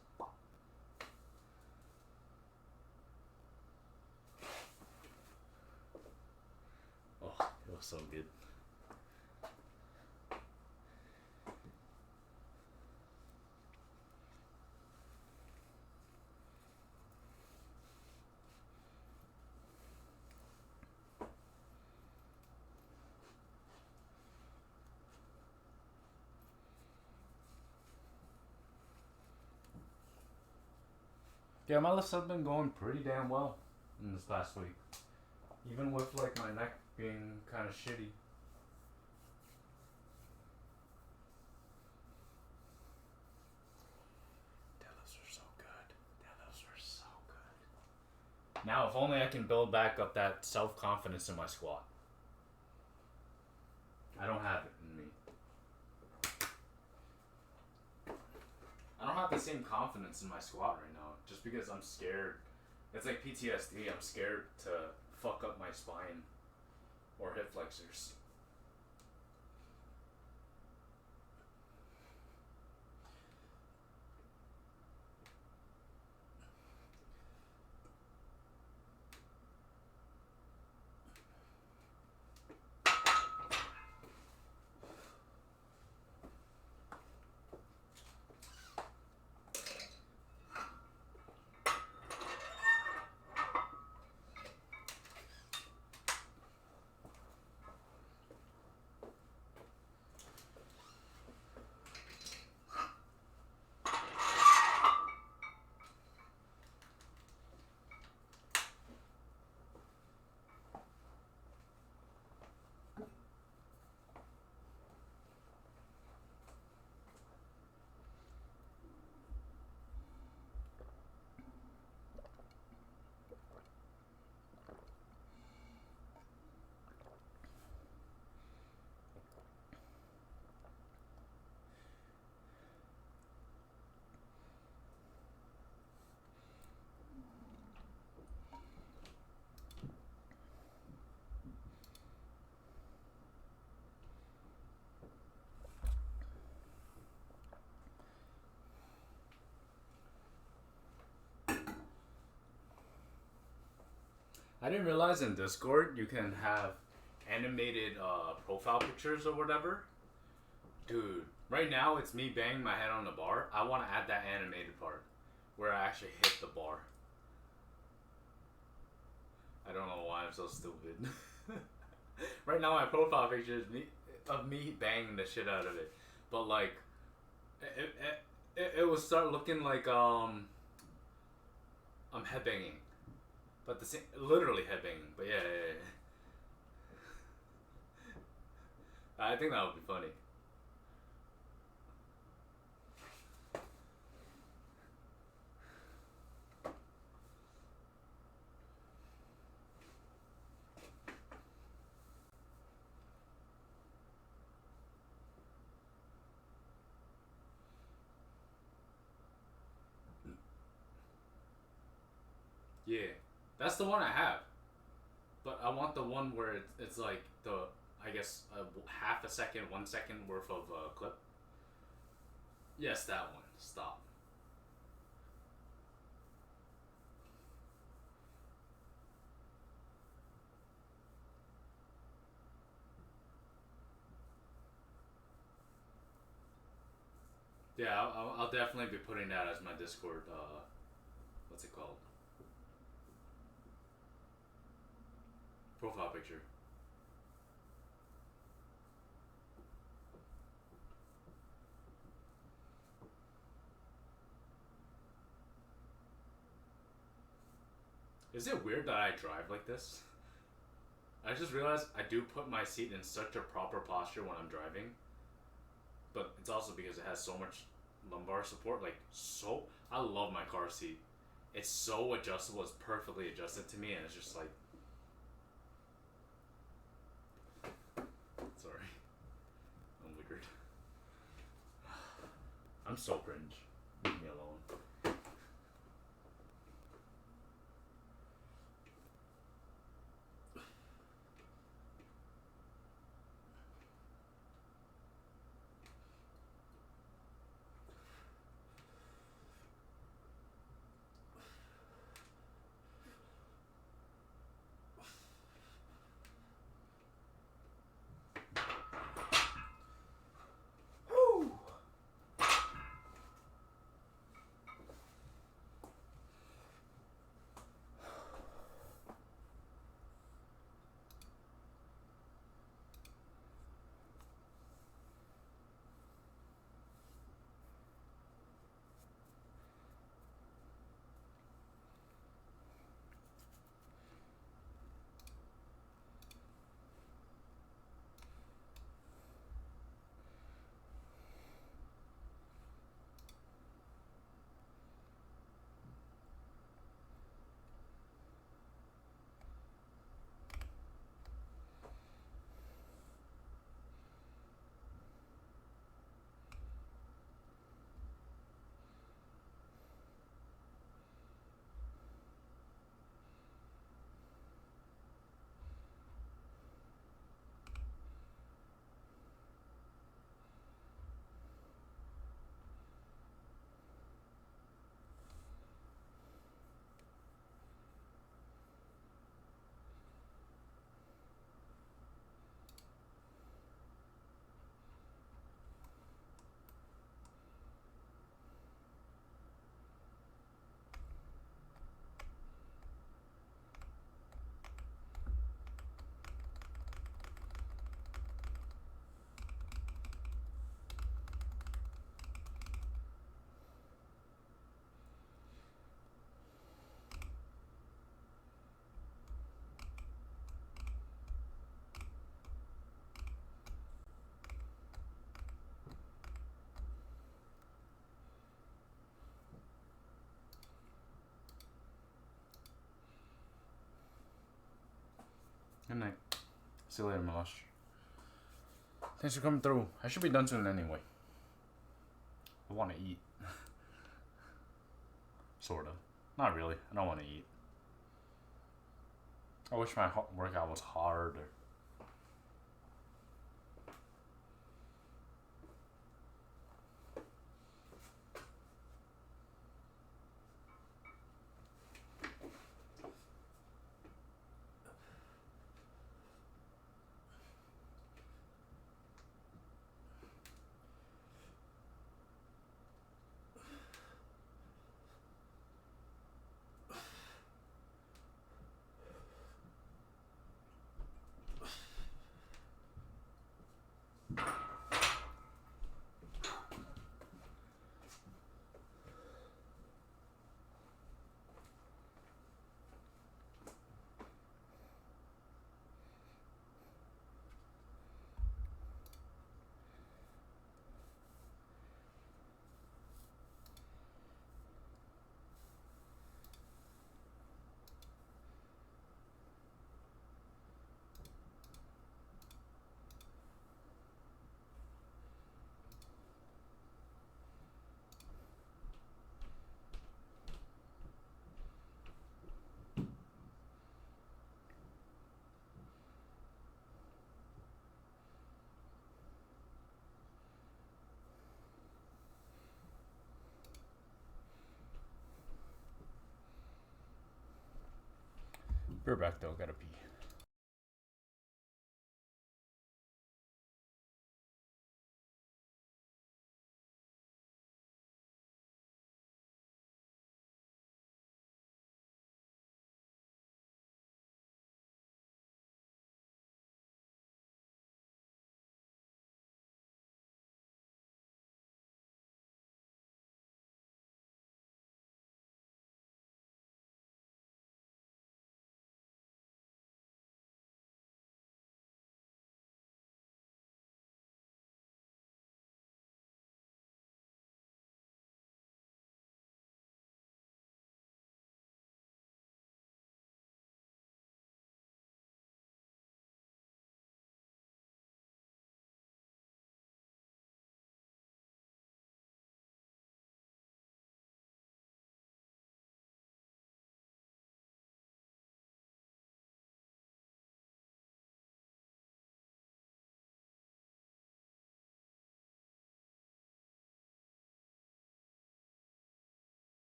Oh, it was so good. Yeah, my lifts have been going pretty damn well in this past week. Even with like my neck being kind of shitty. Deadlifts are so good. Deadlifts are so good. Now, if only I can build back up that self-confidence in my squat. I don't have it in me. I don't have the same confidence in my squat right now, just because I'm scared. It's like PTSD. I'm scared to fuck up my spine or hip flexors. I didn't realize in Discord you can have animated profile pictures or whatever. Dude, right now it's me banging my head on the bar. I want to add that animated part where I actually hit the bar. I don't know why I'm so stupid. Right now my profile picture is me banging the shit out of it. But like, it will start looking like I'm headbanging. But the same, literally headbanging. But yeah. I think that would be funny. Yeah, that's the one I have. But I want the one where it's like I guess, half a second, 1 second worth of clip. Yes, that one. Stop. Yeah, I'll definitely be putting that as my Discord. What's it called? Profile picture. Is it weird that I drive like this? I just realized I do put my seat in such a proper posture when I'm driving. But it's also because it has so much lumbar support. I love my car seat. It's so adjustable. It's perfectly adjusted to me, and it's just like. Sorry. I'm weird. I'm so cringe. Leave me alone. Woo! Good night. See you later, Milosh. Thanks for coming through. I should be done soon anyway. I want to eat. Sort of. Not really. I don't want to eat. I wish my workout was harder. We're back though, gotta pee.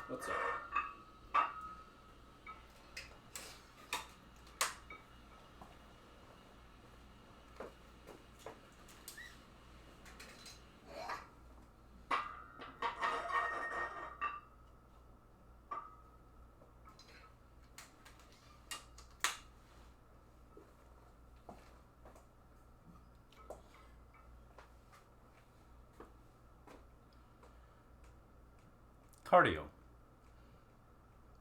What's up? Cardio.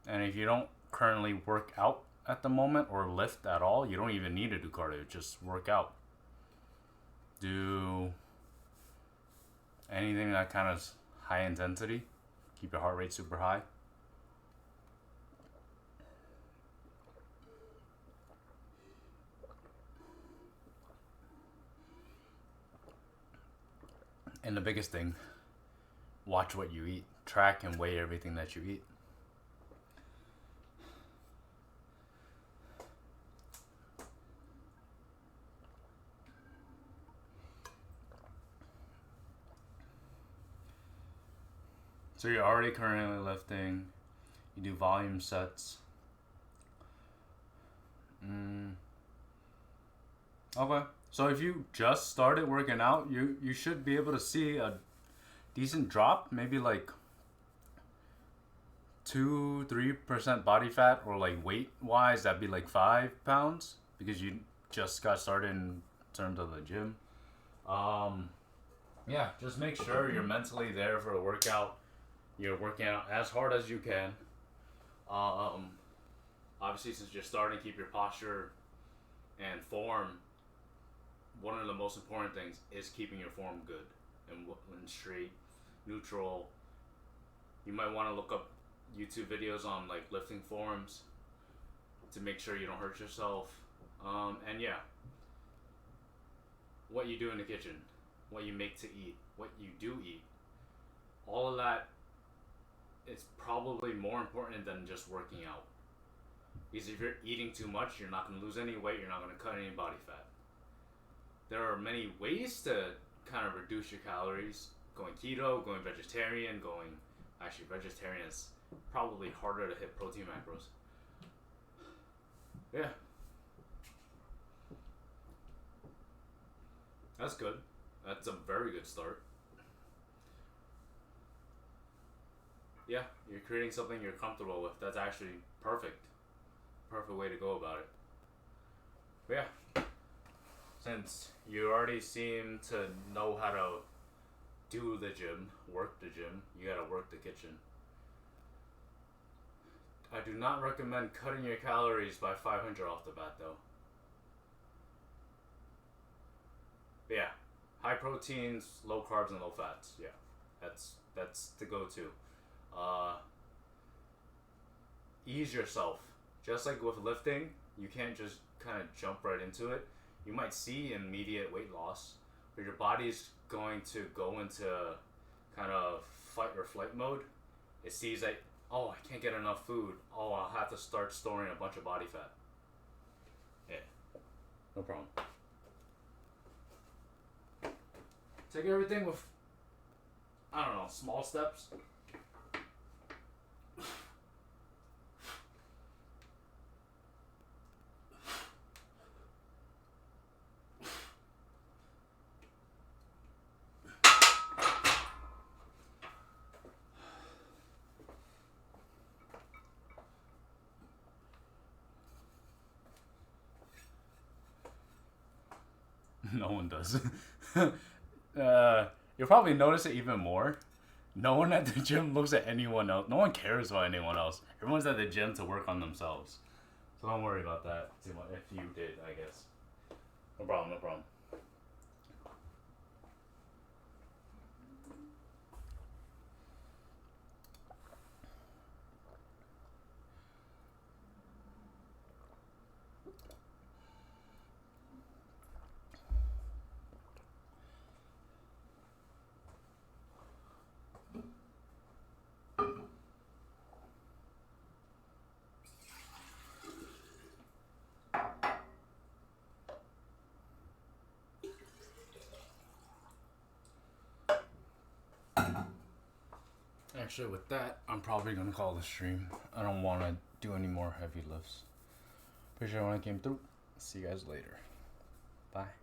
And if you don't currently work out at the moment or lift at all, you don't even need to do cardio, just work out. Do anything that kind of high intensity, keep your heart rate super high. And the biggest thing, watch what you eat. Track and weigh everything that you eat. So you're already currently lifting. You do volume sets. Okay. So if you just started working out, you should be able to see a decent drop, maybe like 2-3% body fat, or like weight wise, that'd be like 5 pounds because you just got started in terms of the gym. Yeah, just make sure you're mentally there for the workout. You're working out as hard as you can. Obviously, since you're starting, keep your posture and form. One of the most important things is keeping your form good and straight, neutral. You might want to look up YouTube videos on like lifting forms to make sure you don't hurt yourself. And yeah, what you do in the kitchen, what you make to eat, what you do eat, all of that is probably more important than just working out. Because if you're eating too much, you're not going to lose any weight, you're not going to cut any body fat. There are many ways to kind of reduce your calories. Going keto, going vegetarian, actually vegetarian is probably harder to hit protein macros. Yeah. That's good. That's a very good start. Yeah, you're creating something you're comfortable with. That's actually perfect. Perfect way to go about it. But yeah, since you already seem to know how to do the gym, work the gym, you gotta work the kitchen. I do not recommend cutting your calories by 500 off the bat though. But yeah, high proteins, low carbs, and low fats. Yeah, that's the go-to. Ease yourself. Just like with lifting, you can't just kind of jump right into it. You might see immediate weight loss, but your body's going to go into kind of fight or flight mode. It sees that, oh, I can't get enough food. Oh, I'll have to start storing a bunch of body fat. Yeah, no problem. Take everything with, I don't know, small steps. No one does. You'll probably notice it even more. No one at the gym looks at anyone else. No one cares about anyone else. Everyone's at the gym to work on themselves. So don't worry about that too much. If you did, I guess. No problem, no problem. Actually, with that, I'm probably gonna call the stream. I don't want to do any more heavy lifts. Appreciate everyone that came through. See you guys later. Bye.